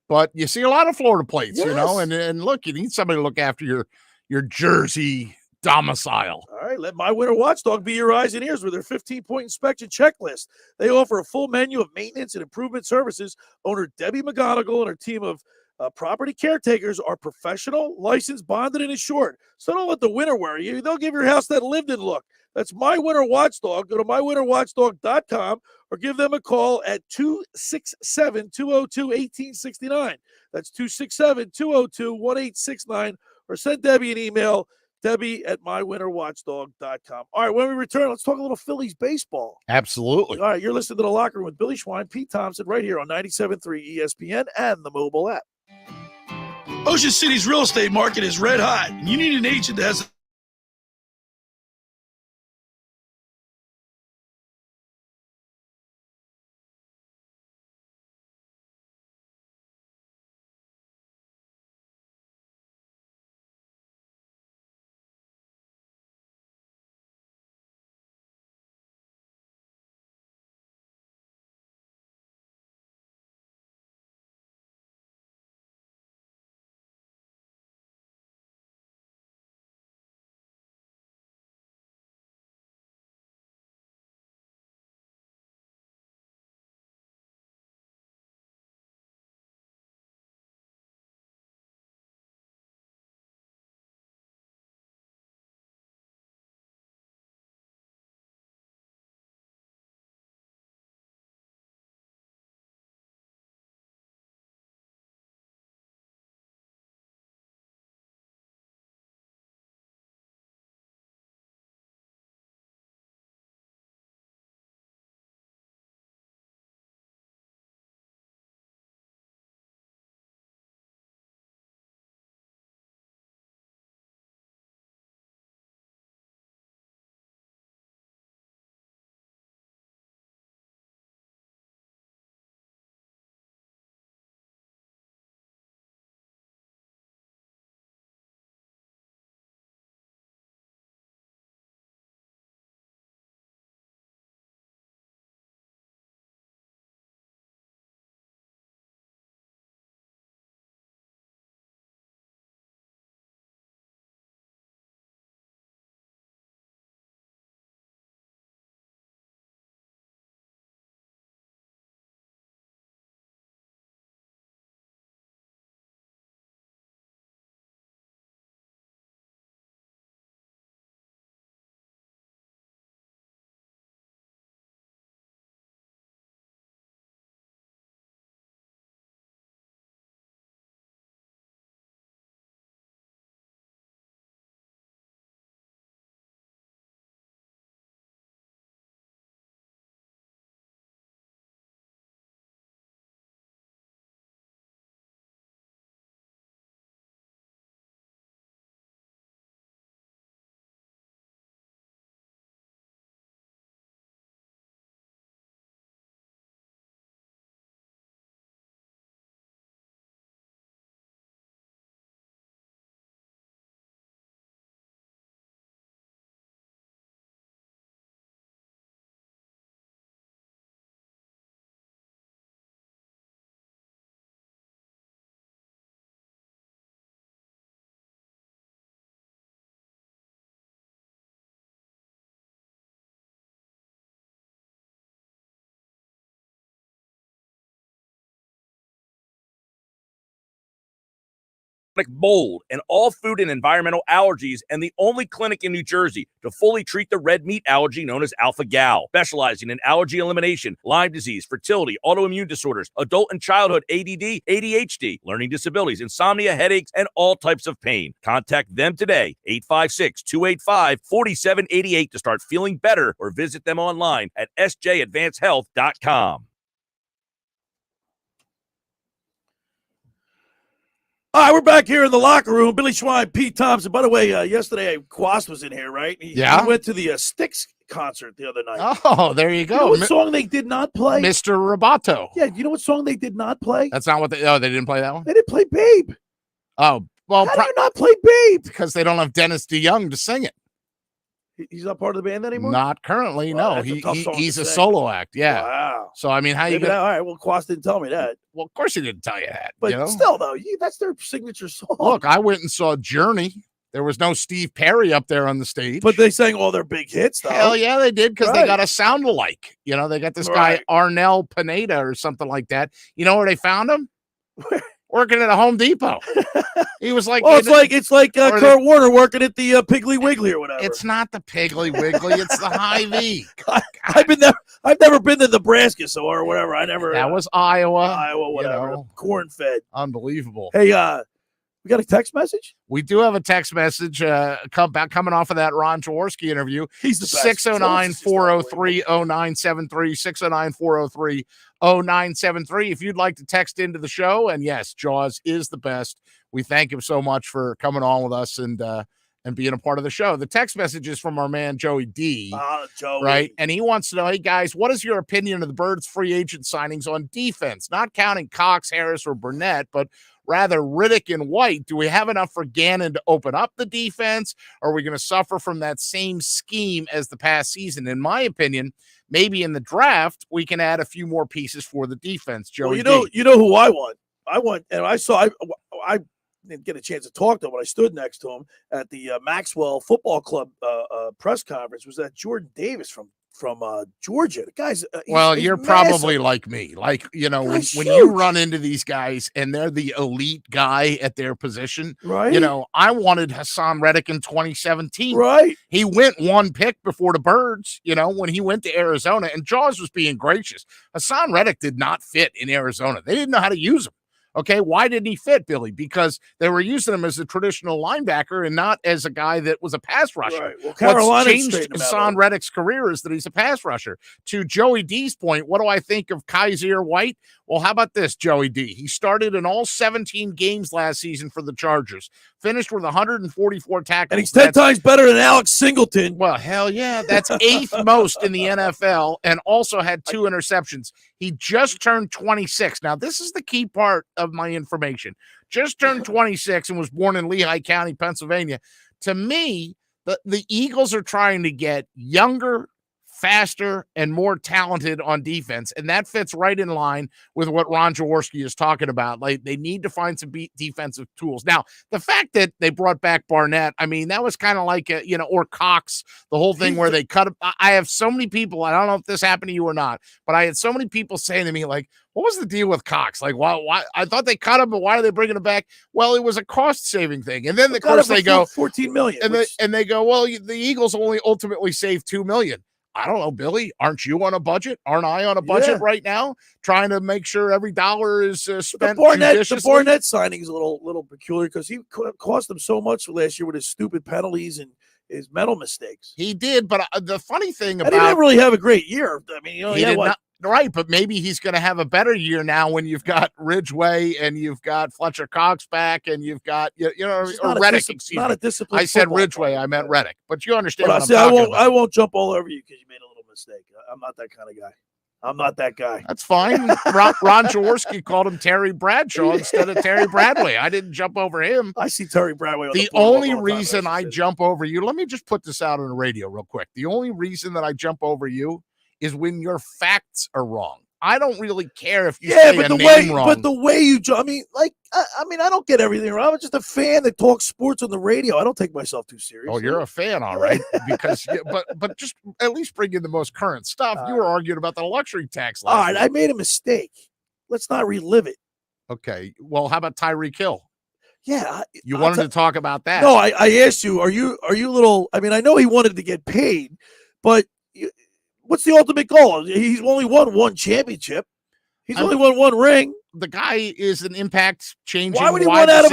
but you see a lot of Florida plates, and look, you need somebody to look after your Jersey domicile. All right, let My Winter Watchdog be your eyes and ears with their 15-point inspection checklist. They offer a full menu of maintenance and improvement services. Owner Debbie McGonigal and her team of property caretakers are professional, licensed, bonded, and insured. So don't let the winter worry you. They'll give your house that lived-in look. That's My Winter Watchdog. Go to mywinterwatchdog.com or give them a call at 267-202-1869. That's 267-202-1869, or send Debbie an email, Debbie@mywinterwatchdog.com. All right, when we return, let's talk a little Phillies baseball. Absolutely. All right, you're listening to The Locker Room with Billy Schwein, Pete Thompson, right here on 97.3 ESPN and the mobile app. Ocean City's real estate market is red hot, and you need an agent that has mold, and all food and environmental allergies, and the only clinic in New Jersey to fully treat the red meat allergy known as alpha-gal, specializing in allergy elimination, Lyme disease, fertility, autoimmune disorders, adult and childhood ADD, ADHD, learning disabilities, insomnia, headaches, and all types of pain. Contact them today, 856-285-4788 to start feeling better, or visit them online at sjadvancehealth.com. All right, we're back here in the locker room. Billy Schwein, Pete Thompson. By the way, yesterday Quast was in here, right? He went to the Styx concert the other night. Oh, there you go. You know what song they did not play? Mr. Roboto. Yeah, you know what song they did not play? That's not what they didn't play that one? They didn't play Babe. Oh, well. How do you not play Babe? Because they don't have Dennis DeYoung to sing it. He's not part of the band anymore? Not currently, Well, no. he's a solo act, yeah. Wow. So, I mean, how you all right, well, Quast didn't tell me that. Well, of course he didn't tell you that. But still, though, that's their signature song. Look, I went and saw Journey. There was no Steve Perry up there on the stage. But they sang all their big hits, though. Hell yeah, they did, because they got a sound alike. They got this guy, Arnel Pineda or something like that. You know where they found him? Working at a Home Depot. He was like, well, it's like Kurt Warner working at the Piggly Wiggly or whatever. It's not the Piggly Wiggly, it's the Hy-Vee. I've never been to Nebraska, or whatever. That was Iowa. Iowa, whatever. Corn fed. Unbelievable. Hey, we got a text message? We do have a text message coming off of that Ron Jaworski interview. He's the best. 609-403-0973, 609-403-0973. If you'd like to text into the show, and yes, Jaws is the best. We thank him so much for coming on with us and being a part of the show. The text message is from our man, Joey D. Joey. Right? And he wants to know, hey, guys, what is your opinion of the Birds' free agent signings on defense? Not counting Cox, Harris, or Burnett, but rather Riddick and White. Do we have enough for Gannon to open up the defense? Or are we going to suffer from that same scheme as the past season? In my opinion, maybe in the draft, we can add a few more pieces for the defense, Joey. Well, you know who I want? And I didn't get a chance to talk to him when I stood next to him at the Maxwell Football Club press conference. Was that Jordan Davis from Georgia? The guy's you're massive. Probably like me. Like, when you run into these guys and they're the elite guy at their position, right? I wanted Hassan Reddick in 2017. Right. He went one pick before the Birds, when he went to Arizona, and Jaws was being gracious. Hassan Reddick did not fit in Arizona. They didn't know how to use him. Okay, why didn't he fit, Billy? Because they were using him as a traditional linebacker and not as a guy that was a pass rusher. Right. Well, Carolina changed Hassan Reddick's career is that he's a pass rusher. To Joey D's point, what do I think of Kaiser White? Well, how about this, Joey D? He started in all 17 games last season for the Chargers, finished with 144 tackles. And he's 10 times better than Alex Singleton. Well, hell yeah. That's 8th most in the NFL, and also had 2 interceptions. He just turned 26. Now, this is the key part of my information. Just turned 26 and was born in Lehigh County, Pennsylvania. To me, the Eagles are trying to get younger, faster, and more talented on defense, and that fits right in line with what Ron Jaworski is talking about. Like, they need to find some defensive tools. Now, the fact that they brought back Barnett, I mean, that was kind of like or Cox, the whole thing where they cut him. I have so many people, I don't know if this happened to you or not, but I had so many people saying to me, like, what was the deal with Cox? Like, why? I thought they cut him, but why are they bringing him back? Well, it was a cost-saving thing. And then, of course, they go $14 million, and they go, well, the Eagles only ultimately saved $2 million. I don't know, Billy. Aren't you on a budget? Aren't I on a budget right now? Trying to make sure every dollar is spent judiciously? The Barnett signing is a little peculiar because he cost them so much last year with his stupid penalties and his mental mistakes. He did, but the funny thing about he didn't really have a great year. I mean, he did not. Right, but maybe he's going to have a better year now when you've got Ridgeway and you've got Fletcher Cox back and you've got or Reddick. Not a disciplined. I said Ridgeway, I meant Reddick, but you understand. But I won't jump all over you because you made a little mistake. I'm not that kind of guy. I'm not that guy. That's fine. Ron Jaworski called him Terry Bradshaw instead of Terry Bradway. I didn't jump over him. I see Terry Bradway. The only reason I jump over you, let me just put this out on the radio real quick. The only reason that I jump over you is when your facts are wrong. I don't really care if you say a name wrong. But the way you I mean, I don't get everything wrong. I'm just a fan that talks sports on the radio. I don't take myself too seriously. Oh, you're a fan, all right. Because but just at least bring in the most current stuff. You were arguing about the luxury tax last all right, I made a mistake. Let's not relive it. Okay. Well, how about Tyreek Hill? Yeah. You wanted to talk about that. No, I asked you, are you a little, I mean, I know he wanted to get paid, but what's the ultimate goal? He's only won one championship. He's only won one ring. The guy is an impact changing. Why would he wide want out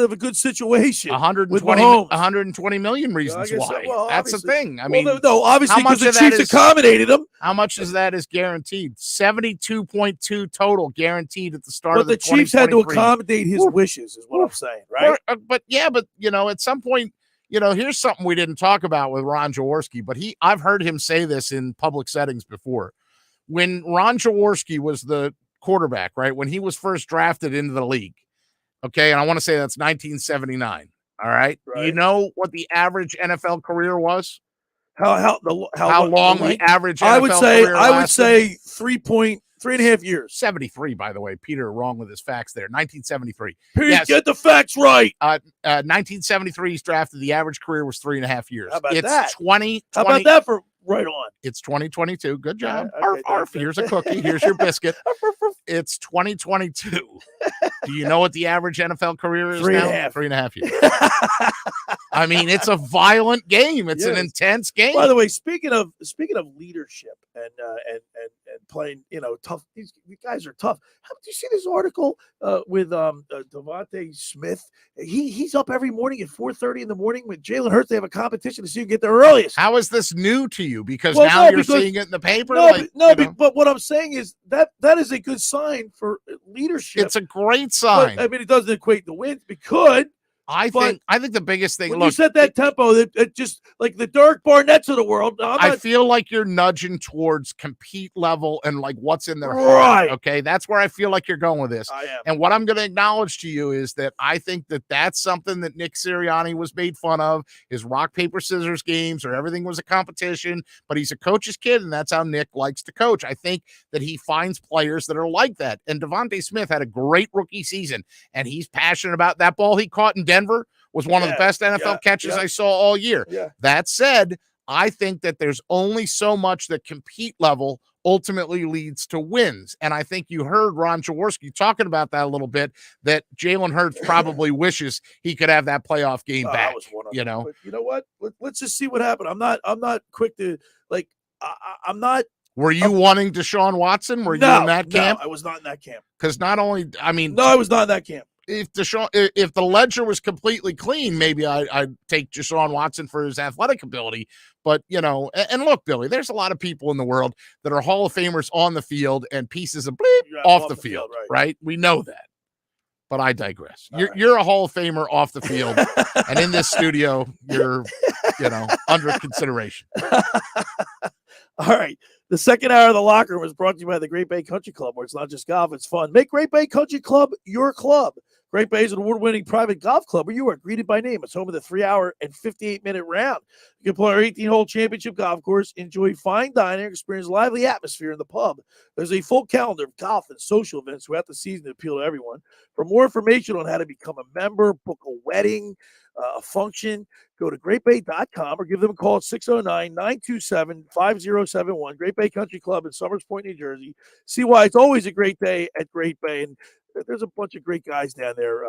of a good situation? 120 million reasons why. That's the thing. I mean, obviously because the Chiefs accommodated him. How much is that is guaranteed? 72.2 total guaranteed at the start of the Chiefs had to accommodate his wishes, is what I'm saying, right? But at some point, here's something we didn't talk about with Ron Jaworski, but I've heard him say this in public settings before. When Ron Jaworski was the quarterback, right, when he was first drafted into the league, okay, and I want to say that's 1979, all right? You know what the average NFL career was? How long the average NFL career lasted? I would say 3.5 years. 73, by the way. Peter, wrong with his facts there. 1973. Pete, get the facts right. 1973, he's drafted. The average career was 3.5 years. How about it's that? 20. How about that for right on? It's 2022. Good job. Okay, Arf, here's a cookie. Here's your biscuit. It's 2022. Do you know what the average NFL career is now? 3.5 years. I mean, it's a violent game. It's an intense game. By the way, speaking of leadership and playing, tough. These guys are tough. How did you see this article with Devontae Smith? He's up every morning at 4:30 in the morning with Jalen Hurts. They have a competition to see who can get there earliest. How is this new to you? Because you're seeing it in the paper. But what I'm saying is that is a good sign for leadership. It's a great sign. But, I mean, it doesn't equate to wins. It could. I think the biggest thing. When you set that tempo, it just like the Derek Barnetts of the world. I feel like you're nudging towards compete level and like what's in their heart. Okay, that's where I feel like you're going with this. I am. And what I'm going to acknowledge to you is that I think that that's something that Nick Sirianni was made fun of. His rock paper scissors games, or everything was a competition. But he's a coach's kid, and that's how Nick likes to coach. I think that he finds players that are like that. And Devontae Smith had a great rookie season, and he's passionate about that ball he caught in Denver. Was one of the best NFL catches I saw all year. Yeah. That said, I think that there's only so much that compete level ultimately leads to wins. And I think you heard Ron Jaworski talking about that a little bit, that Jalen Hurts probably wishes he could have that playoff game back. But you know what? Let's just see what happened. I'm not quick to like. I'm not. Were you wanting Deshaun Watson? Were you in that camp? No, I was not in that camp. Because I was not in that camp. If the ledger was completely clean, maybe I'd take Deshaun Watson for his athletic ability. But, and look, Billy, there's a lot of people in the world that are Hall of Famers on the field and pieces of bleep off the field, right? We know that. But I digress. You're a Hall of Famer off the field, and in this studio, you're, under consideration. All right. The second hour of the locker room is brought to you by the Great Bay Country Club, where it's not just golf, it's fun. Make Great Bay Country Club your club. Great Bay is an award-winning private golf club where you are greeted by name. It's home of the 3-hour and 58-minute round. You can play our 18-hole championship golf course, enjoy fine dining, experience lively atmosphere in the pub. There's a full calendar of golf and social events throughout the season to appeal to everyone. For more information on how to become a member, book a wedding, a function, go to greatbay.com or give them a call at 609-927-5071. Great Bay Country Club in Summers Point, New Jersey. See why it's always a great day at Great Bay. And there's a bunch of great guys down there,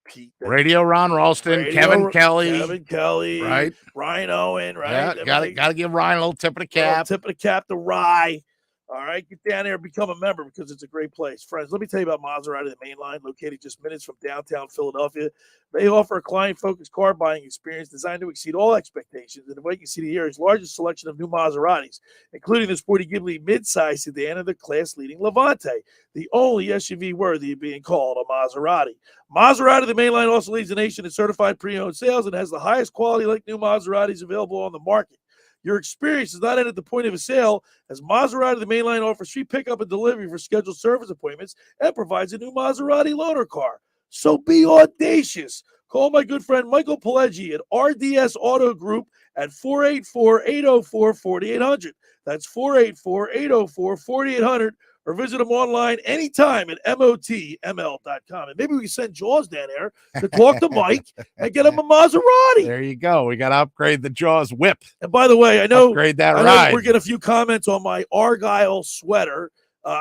Pete. Radio Ron Ralston, Kevin Kelly, right? Ryan Owen, right? Yeah, got to give Ryan a little tip of the cap. Tip of the cap to Rye. All right, get down there and become a member because it's a great place. Friends, let me tell you about Maserati, the main line, located just minutes from downtown Philadelphia. They offer a client-focused car buying experience designed to exceed all expectations and invite you to see the area's largest selection of new Maseratis, including the sporty Ghibli midsize sedan and the class-leading Levante, the only SUV worthy of being called a Maserati. Maserati, the main line, also leads the nation in certified pre-owned sales and has the highest quality like new Maseratis available on the market. Your experience is not end at the point of a sale, as Maserati, the mainline, offers free pickup and delivery for scheduled service appointments and provides a new Maserati loaner car. So be audacious. Call my good friend Michael Pileggi at RDS Auto Group at 484-804-4800. That's 484-804-4800. Or visit them online anytime at motml.com. And maybe we can send Jaws down there to talk to Mike and get him a Maserati. There you go. We got to upgrade the Jaws whip. And by the way, I know we're getting a few comments on my Argyle sweater.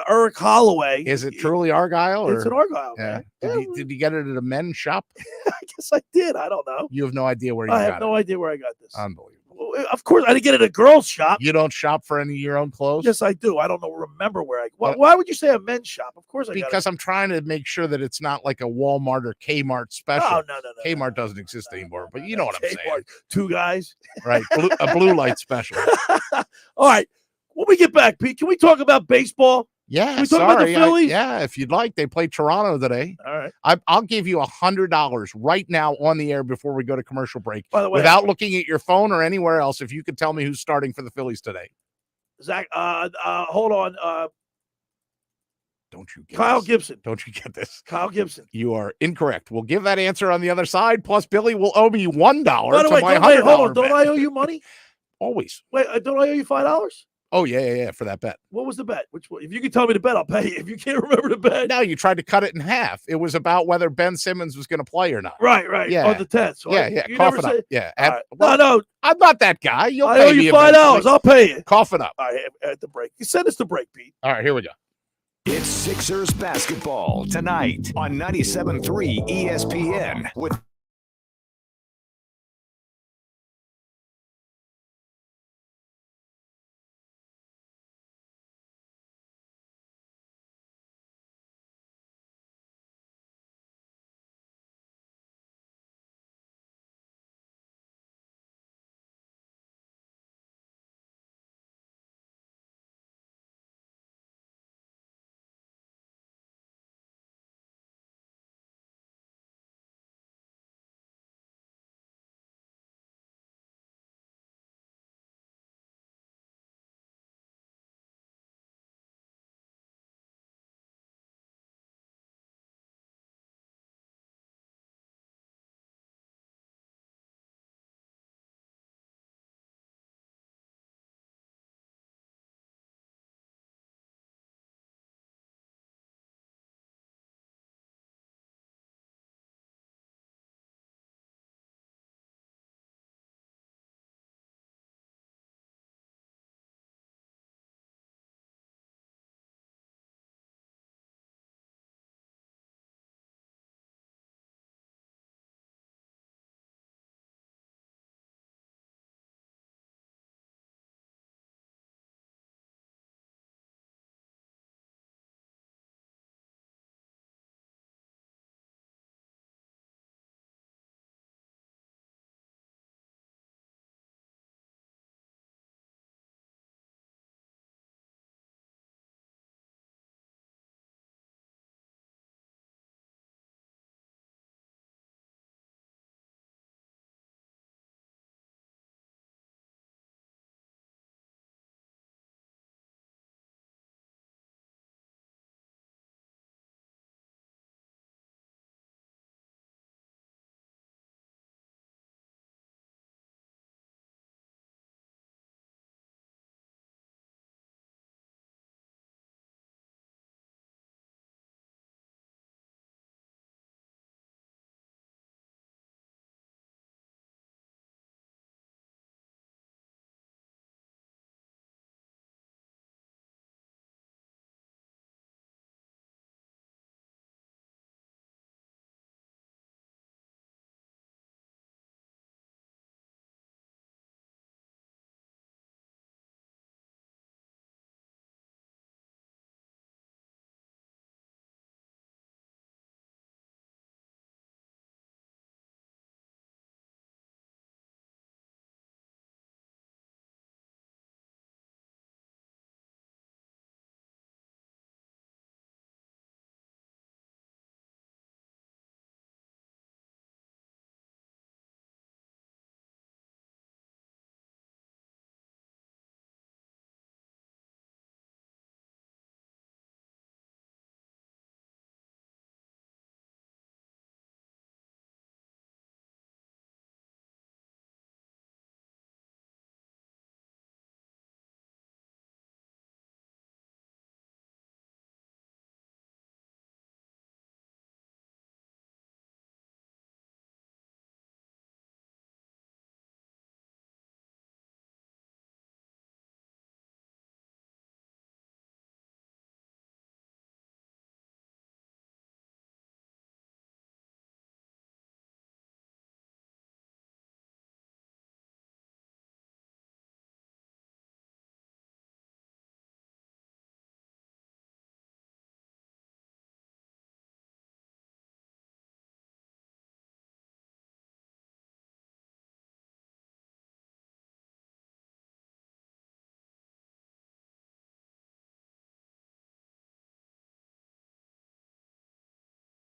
Eric Holloway. Is it truly Argyle? It's an Argyle, yeah. man. Did you get it at a men's shop? I guess I did. I don't know. You have no idea where you I got it. have no idea where I got this. Unbelievable. Of course, I didn't get it at a girl's shop. You don't shop for any of your own clothes? Yes, I do. I don't know. Remember where I. Why would you say a men's shop? Of course, I got it. Because I'm trying to make sure that it's not like a Walmart or Kmart special. Oh, no. Kmart doesn't exist anymore, but you know what I'm saying. Two guys. Right. A blue light special. All right. When we get back, Pete, can we talk about baseball? Yeah. Can we talk about the Phillies? If you'd like. They play Toronto today. All right. I'll give you $100 right now on the air before we go to commercial break. By the way, without looking at your phone or anywhere else, if you could tell me who's starting for the Phillies today. Zach, hold on. Don't you get Kyle this? Gibson. Don't you get this? Kyle Gibson. You are incorrect. We'll give that answer on the other side. Plus, Billy will owe me $1 By the to way, my wait, $100 hold on. Don't bet. I owe you money? Always. Wait, don't I owe you $5? Oh, yeah, for that bet. What was the bet? Which one? If you can tell me the bet, I'll pay you. If you can't remember the bet. No, you tried to cut it in half. It was about whether Ben Simmons was going to play or not. Right. Yeah. On the 10th. So You cough it up. Yeah. Right. Well, no. I'm not that guy. You'll I pay owe me you $5. eventually. I'll pay you. Cough it up. All right, at the break. Send us the break, Pete. All right, here we go. It's Sixers basketball tonight on 97.3 ESPN with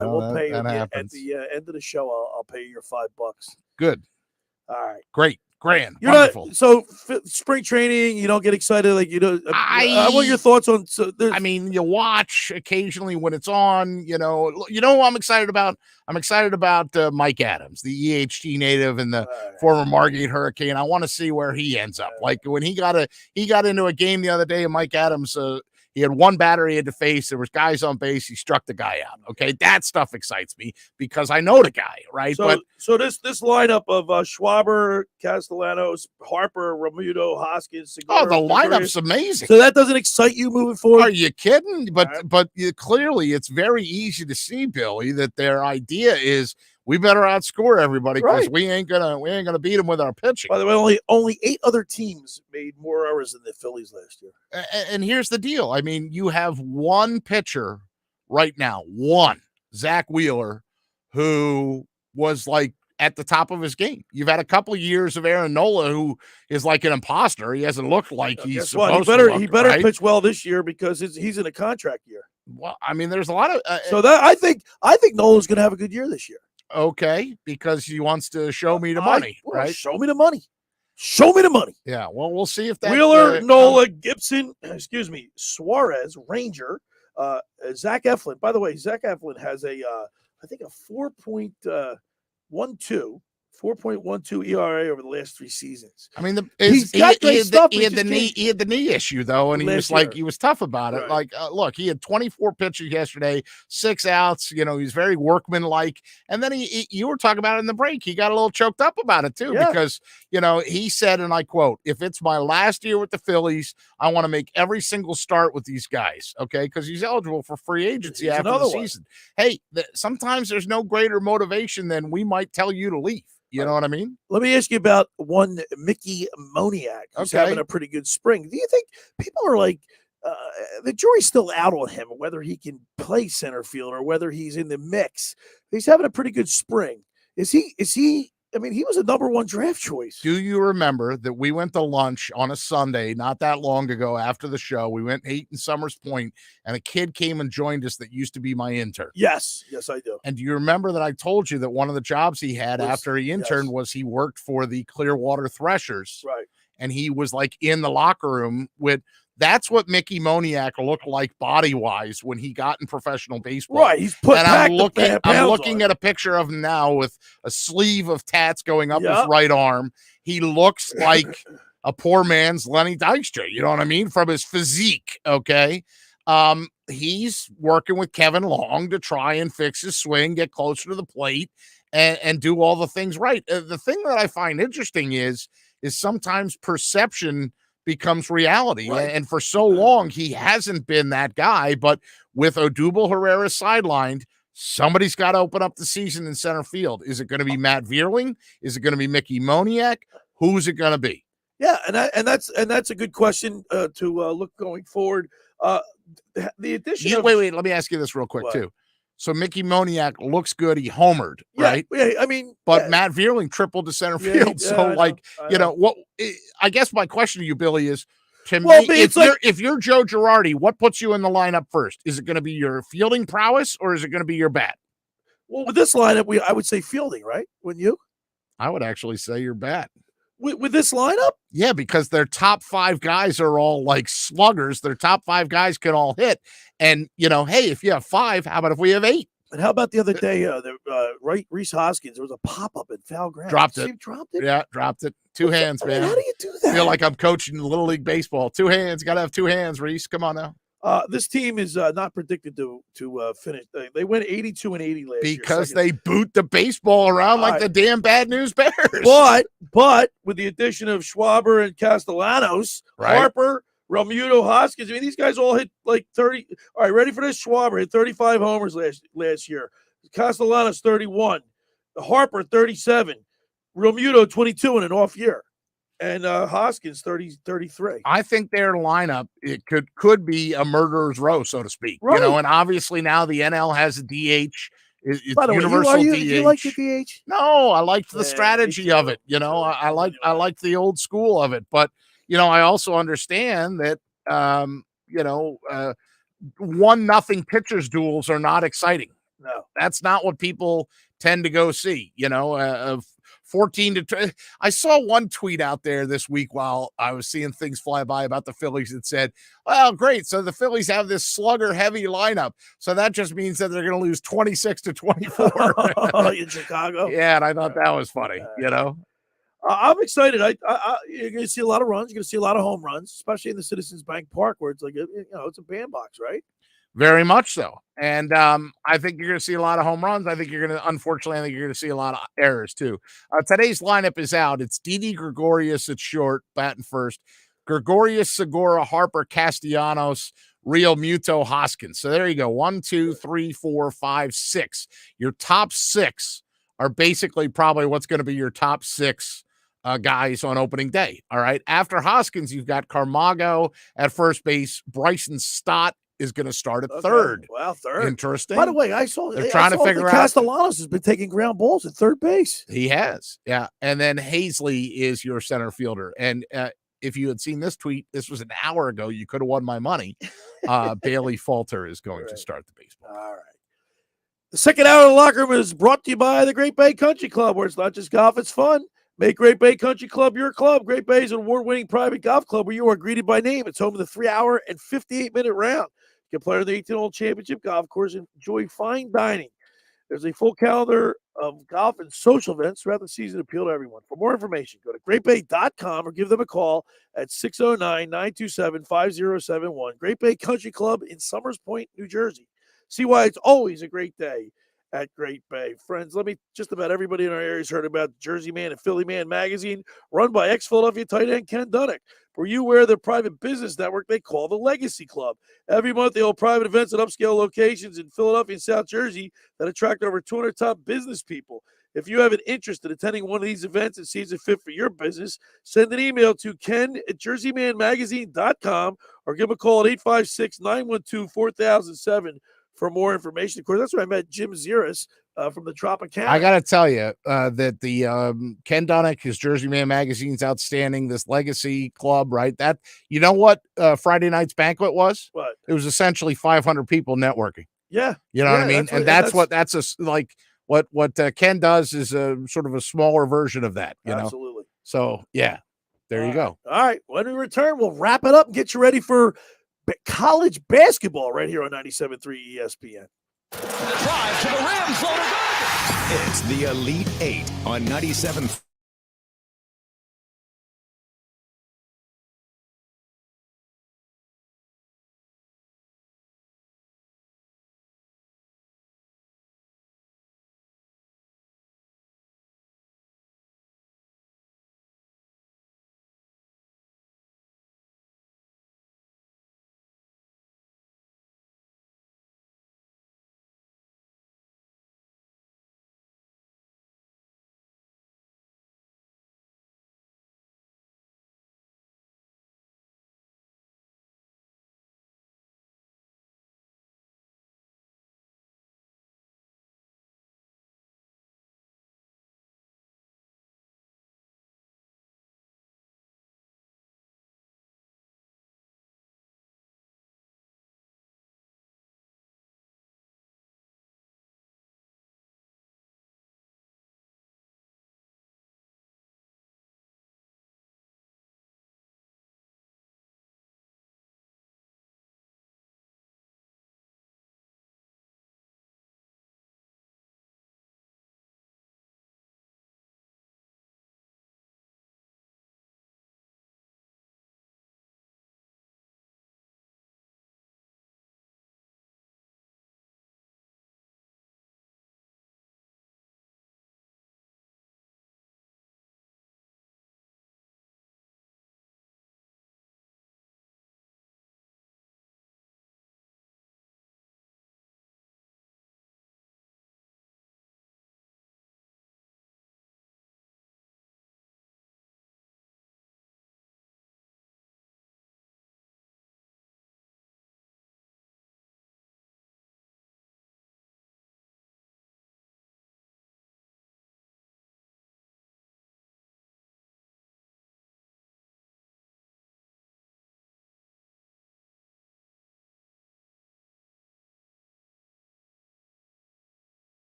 We'll pay you that at happens. the end of the show. I'll pay you your $5. Good. All right. Great. Grand. You're Wonderful. Spring training, you don't get excited like you know. I want your thoughts on. I mean, you watch occasionally when it's on. You know who I'm excited about. I'm excited about Mike Adams, the EHT native and the former Margate Hurricane. I want to see where he ends up. Like when he got into a game the other day, and Mike Adams. He had one batter he had to face. There was guys on base. He struck the guy out. Okay, that stuff excites me because I know the guy, right? So this lineup of Schwarber, Castellanos, Harper, Romuto, Hoskins, Segura, the lineup's amazing. So that doesn't excite you moving forward? Are you kidding? But clearly, it's very easy to see, Billy, that their idea is we better outscore everybody because we ain't gonna beat them with our pitching. By the way, only 8 other teams made more errors than the Phillies last year. And here's the deal. I mean, you have one pitcher right now, Zach Wheeler, who was like at the top of his game. You've had a couple of years of Aaron Nola, who is like an imposter. He hasn't looked like he's supposed to look, he better right? pitch well this year because he's in a contract year. Well, I mean, there's a lot of I think Nola's going to have a good year this year. Okay, because he wants to show me the money, right? Show me the money. Show me the money. Yeah, well, we'll see if that Wheeler, Nola, Gibson, Suarez, Ranger, Zach Eflin. By the way, Zach Eflin has I think a 4.12 ERA over the last 3 seasons. I mean, he had the knee issue though, and he was tough about it. Right. Like, look, he had 24 pitches yesterday, 6 outs. He's very workmanlike. And then you were talking about it in the break. He got a little choked up about it too, because he said, and I quote, "If it's my last year with the Phillies, I want to make every single start with these guys." Okay, because he's eligible for free agency after the season. Hey, sometimes there's no greater motivation than we might tell you to leave. You know what I mean? Let me ask you about one Mickey Moniak, who's having a pretty good spring. Do you think people are like, the jury's still out on him, whether he can play center field or whether he's in the mix? He's having a pretty good spring. Is he? I mean, he was a number 1 draft choice. Do you remember that we went to lunch on a Sunday not that long ago after the show? We went and ate in Summers Point, and a kid came and joined us that used to be my intern. Yes, I do. And do you remember that I told you that one of the jobs he had after he interned was he worked for the Clearwater Threshers? Right. And he was like in the locker room with – that's what Mickey Moniak looked like body-wise when he got in professional baseball. Right, he's put and back I'm looking at a picture of him now with a sleeve of tats going up his right arm. He looks like a poor man's Lenny Dykstra, you know what I mean, from his physique, okay? He's working with Kevin Long to try and fix his swing, get closer to the plate, and do all the things right. The thing that I find interesting is sometimes perception – becomes reality. Right. And for so long, he hasn't been that guy. But with Odubel Herrera sidelined, somebody's got to open up the season in center field. Is it going to be Matt Vierling? Is it going to be Mickey Moniak? Who's it going to be? Yeah, and that's a good question to look going forward. The addition wait, let me ask you this real quick too. So Mickey Moniak looks good. He homered, right? Yeah, I mean, but Matt Vierling tripled to center field. So, what? I guess my question to you, Billy, is: if you're Joe Girardi, what puts you in the lineup first? Is it going to be your fielding prowess, or is it going to be your bat? Well, with this lineup, I would say fielding, right? Wouldn't you? I would actually say your bat. With this lineup? Yeah, because their top 5 guys are all like sluggers. Their top 5 guys can all hit. And, hey, if you have 5, how about if we have 8? And how about the other day, Reese Hoskins, there was a pop-up at foul ground. Dropped it. Yeah, dropped it. 2 hands, man. How do you do that? I feel like I'm coaching Little League Baseball. 2 hands. Got to have 2 hands, Reese. Come on now. This team is not predicted to finish. They went 82-80 last year. Because they boot the baseball around like the damn Bad News Bears. But with the addition of Schwarber and Castellanos, Harper, Romuto, Hoskins, I mean, these guys all hit like 30. All right, ready for this? Schwarber hit 35 homers last year. Castellanos, 31. Harper, 37. Romuto, 22 in an off year. And Hoskins, 33. I think their lineup, it could be a murderer's row, so to speak. Right. And obviously now the NL has a DH. It's By the universal way, DH. you like the DH? No, I liked the strategy of it. I like the old school of it. But, I also understand that, 1-0 pitchers duels are not exciting. No. That's not what people tend to go see, 14 to 20. I saw one tweet out there this week while I was seeing things fly by about the Phillies that said, well, great. So the Phillies have this slugger heavy lineup. So that just means that they're going to lose 26 to 24 in Chicago. Yeah. And I thought that was funny, I'm excited. You're going to see a lot of runs. You're going to see a lot of home runs, especially in the Citizens Bank Park, where it's like, it's a bandbox, right? Very much so. And I think you're going to see a lot of home runs. I think you're going to see a lot of errors too. Today's lineup is out. It's Didi Gregorius at short, batting first. Gregorius, Segura, Harper, Castellanos, Real Muto, Hoskins. So there you go. 1, 2, 3, 4, 5, 6. Your top 6 are basically probably what's going to be your top 6 guys on opening day. All right. After Hoskins, you've got Carmago at first base. Bryson Stott is going to start at third. Wow, third. Interesting. By the way, I saw they're trying to figure out. Castellanos has been taking ground balls at third base. He has, yeah. And then Hazley is your center fielder. And if you had seen this tweet, this was an hour ago. You could have won my money. Bailey Falter is going to start the baseball. All right. The second hour of the locker room is brought to you by the Great Bay Country Club, where it's not just golf, it's fun. Make Great Bay Country Club your club. Great Bay is an award-winning private golf club where you are greeted by name. It's home to the 3-hour and 58-minute round. You can play on the 18-hole championship golf course and enjoy fine dining. There's a full calendar of golf and social events throughout the season to appeal to everyone. For more information, go to greatbay.com or give them a call at 609-927-5071. Great Bay Country Club in Summers Point, New Jersey. See why it's always a great day at Great Bay. Friends, just about everybody in our area has heard about Jersey Man and Philly Man magazine, run by ex-Philadelphia tight end Ken Dunick. Were you aware of their private business network they call the Legacy Club? Every month, they hold private events at upscale locations in Philadelphia and South Jersey that attract over 200 top business people. If you have an interest in attending one of these events and sees a fit for your business, send an email to ken@jerseymanmagazine.com or give him a call at 856-912-4007 for more information. Of course, that's where I met Jim Ziris from the Tropicana. I got to tell you that the Ken Dunick, his Jersey Man magazine's outstanding. This Legacy Club, right? That, you know what Friday night's banquet was? What? It was essentially 500 people networking. Yeah. You know what I mean? That's what Ken does is a sort of a smaller version of that, you know? Absolutely. So, yeah, there you go. All right. When we return, we'll wrap it up and get you ready for college basketball right here on 97.3 ESPN. Drive to the rim, floater good. It's the Elite Eight on 97.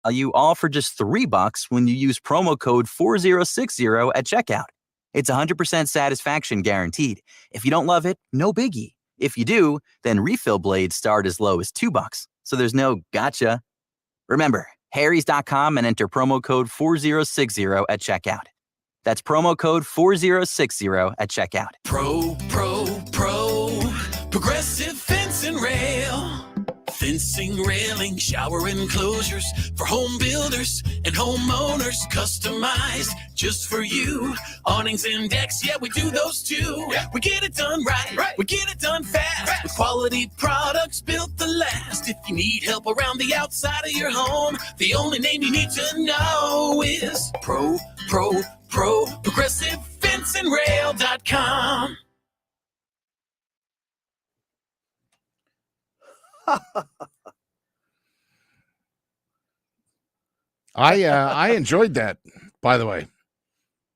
You all for just $3 when you use promo code 4060 at checkout. It's 100% satisfaction guaranteed. If you don't love it, no biggie. If you do, then refill blades start as low as $2. So there's no gotcha. Remember, Harrys.com and enter promo code 4060 at checkout. That's promo code 4060 at checkout. Pro. Progressive Fence and Rail. Fencing, railing, shower enclosures for home builders and homeowners. Customized just for you. Awnings and decks, yeah, we do those too. Yeah. We get it done right. We get it done fast. With quality products built to last. If you need help around the outside of your home, the only name you need to know is Pro. ProgressiveFenceandRail.com. I enjoyed that, by the way.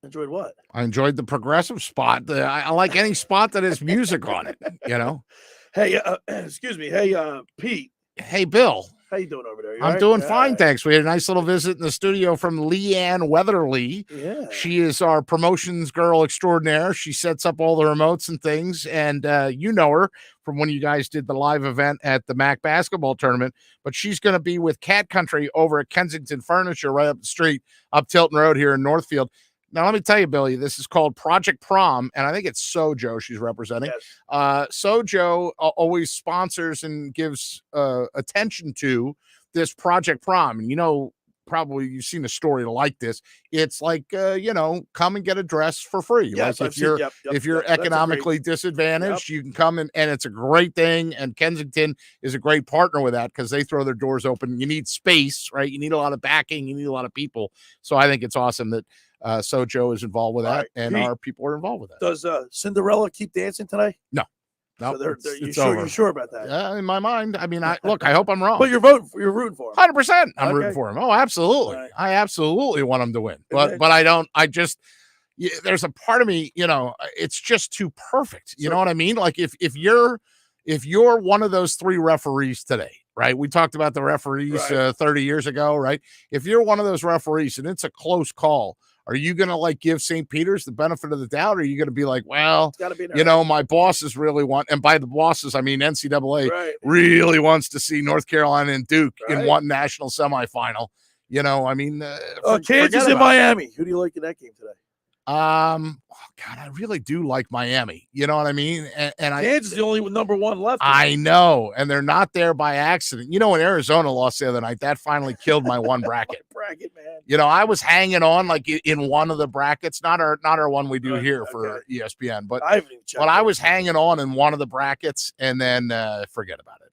Enjoyed what? I enjoyed the progressive spot. I like any spot that has music on it, you know? Hey, excuse me. Hey, Pete. Hey, Bill. How you doing over there? I'm doing fine, thanks. We had a nice little visit in the studio from Leanne Weatherly. Yeah. She is our promotions girl extraordinaire. She sets up all the remotes and things, and you know her from when you guys did the live event at the MAC basketball tournament, but she's going to be with Cat Country over at Kensington Furniture right up the street, up Tilton Road here in Northfield. Now, let me tell you, Billy, this is called Project Prom, and I think it's Sojo she's representing. Yes. Sojo always sponsors and gives attention to this Project Prom. And, you know, probably you've seen a story like this. It's like, come and get a dress for free. Yes, like if you're economically disadvantaged, you can come and it's a great thing. And Kensington is a great partner with that because they throw their doors open. You need space, right? You need a lot of backing. You need a lot of people. So I think it's awesome that Sojo is involved with that, and Pete, our people are involved with that. Does Cinderella keep dancing today? No. So you're sure about that? In my mind. I mean, I hope I'm wrong. But you're rooting for him. 100%. I'm rooting for him. Oh, absolutely. Right. I absolutely want him to win. But I don't. There's a part of me, it's just too perfect. You know what I mean? Like if you're one of those three referees today, right? We talked about the referees 30 years ago, right? If you're one of those referees and it's a close call, are you going to give St. Peter's the benefit of the doubt? Or are you going to be like, well, my bosses really want, and by the bosses, I mean NCAA really wants to see North Carolina and Duke in one national semifinal. Kansas and Miami. Who do you like in that game today? God, I really do like Miami. You know what I mean? And Kansas is the only number one left. I know, and they're not there by accident. When Arizona lost the other night, that finally killed my one bracket. Man. I was hanging on in one of the brackets, not our one we do here for ESPN, but I was hanging on in one of the brackets, and then forget about it.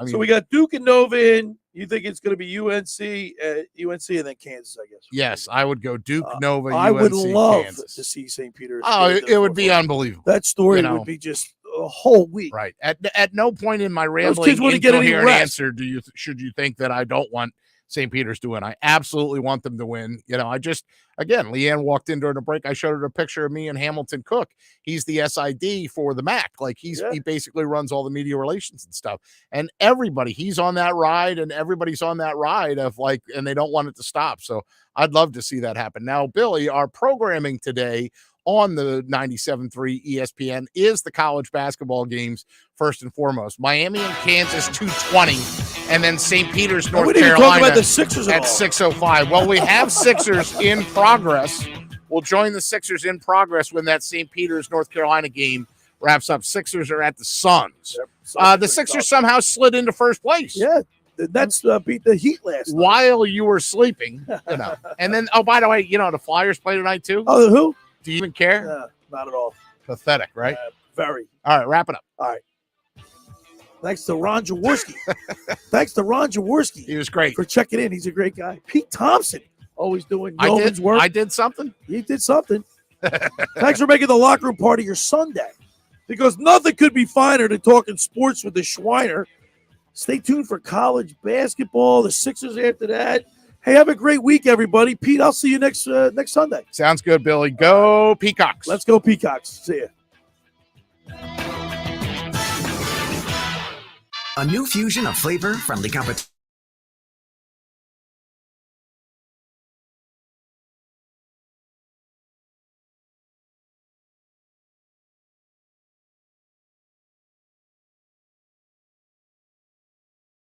So we got Duke and Nova in. You think it's going to be UNC, and then Kansas, I guess. Yes, I would go Duke, Nova, I UNC, would love Kansas. to see St. Peter's. Oh, it would be unbelievable. That story would be just a whole week. Right. At no point in my rambling incoherent answer should you think that I don't want St. Peter's to win. I absolutely want them to win. Leanne walked in during the break. I showed her a picture of me and Hamilton Cook. He's the SID for the MAC. He basically runs all the media relations and stuff. And he's on that ride, and everybody's on that ride and they don't want it to stop. So I'd love to see that happen. Now, Billy, our programming today on the 97.3 ESPN is the college basketball games first and foremost. Miami and Kansas 2:20, and then St. Peter's, North Carolina about the Sixers at 6:05. Well, we have Sixers in progress. We'll join the Sixers in progress when that St. Peter's, North Carolina game wraps up. Sixers are at the Suns. The Sixers somehow slid into first place. Yeah. That's beat the Heat last night. While you were sleeping, And then, by the way, the Flyers play tonight too. Oh, who? Do you even care? Not at all. Pathetic, right? Very. All right, wrap it up. All right. Thanks to Ron Jaworski. He was great. For checking in. He's a great guy. Pete Thompson, always doing yeoman's work. I did something. He did something. Thanks for making the locker room part of your Sunday. Because nothing could be finer than talking sports with the Schweiner. Stay tuned for college basketball, the Sixers after that. Hey, have a great week, everybody. Pete, I'll see you next Sunday. Sounds good, Billy. Go Peacocks. Let's go Peacocks. See ya. A new fusion of flavor from the competition.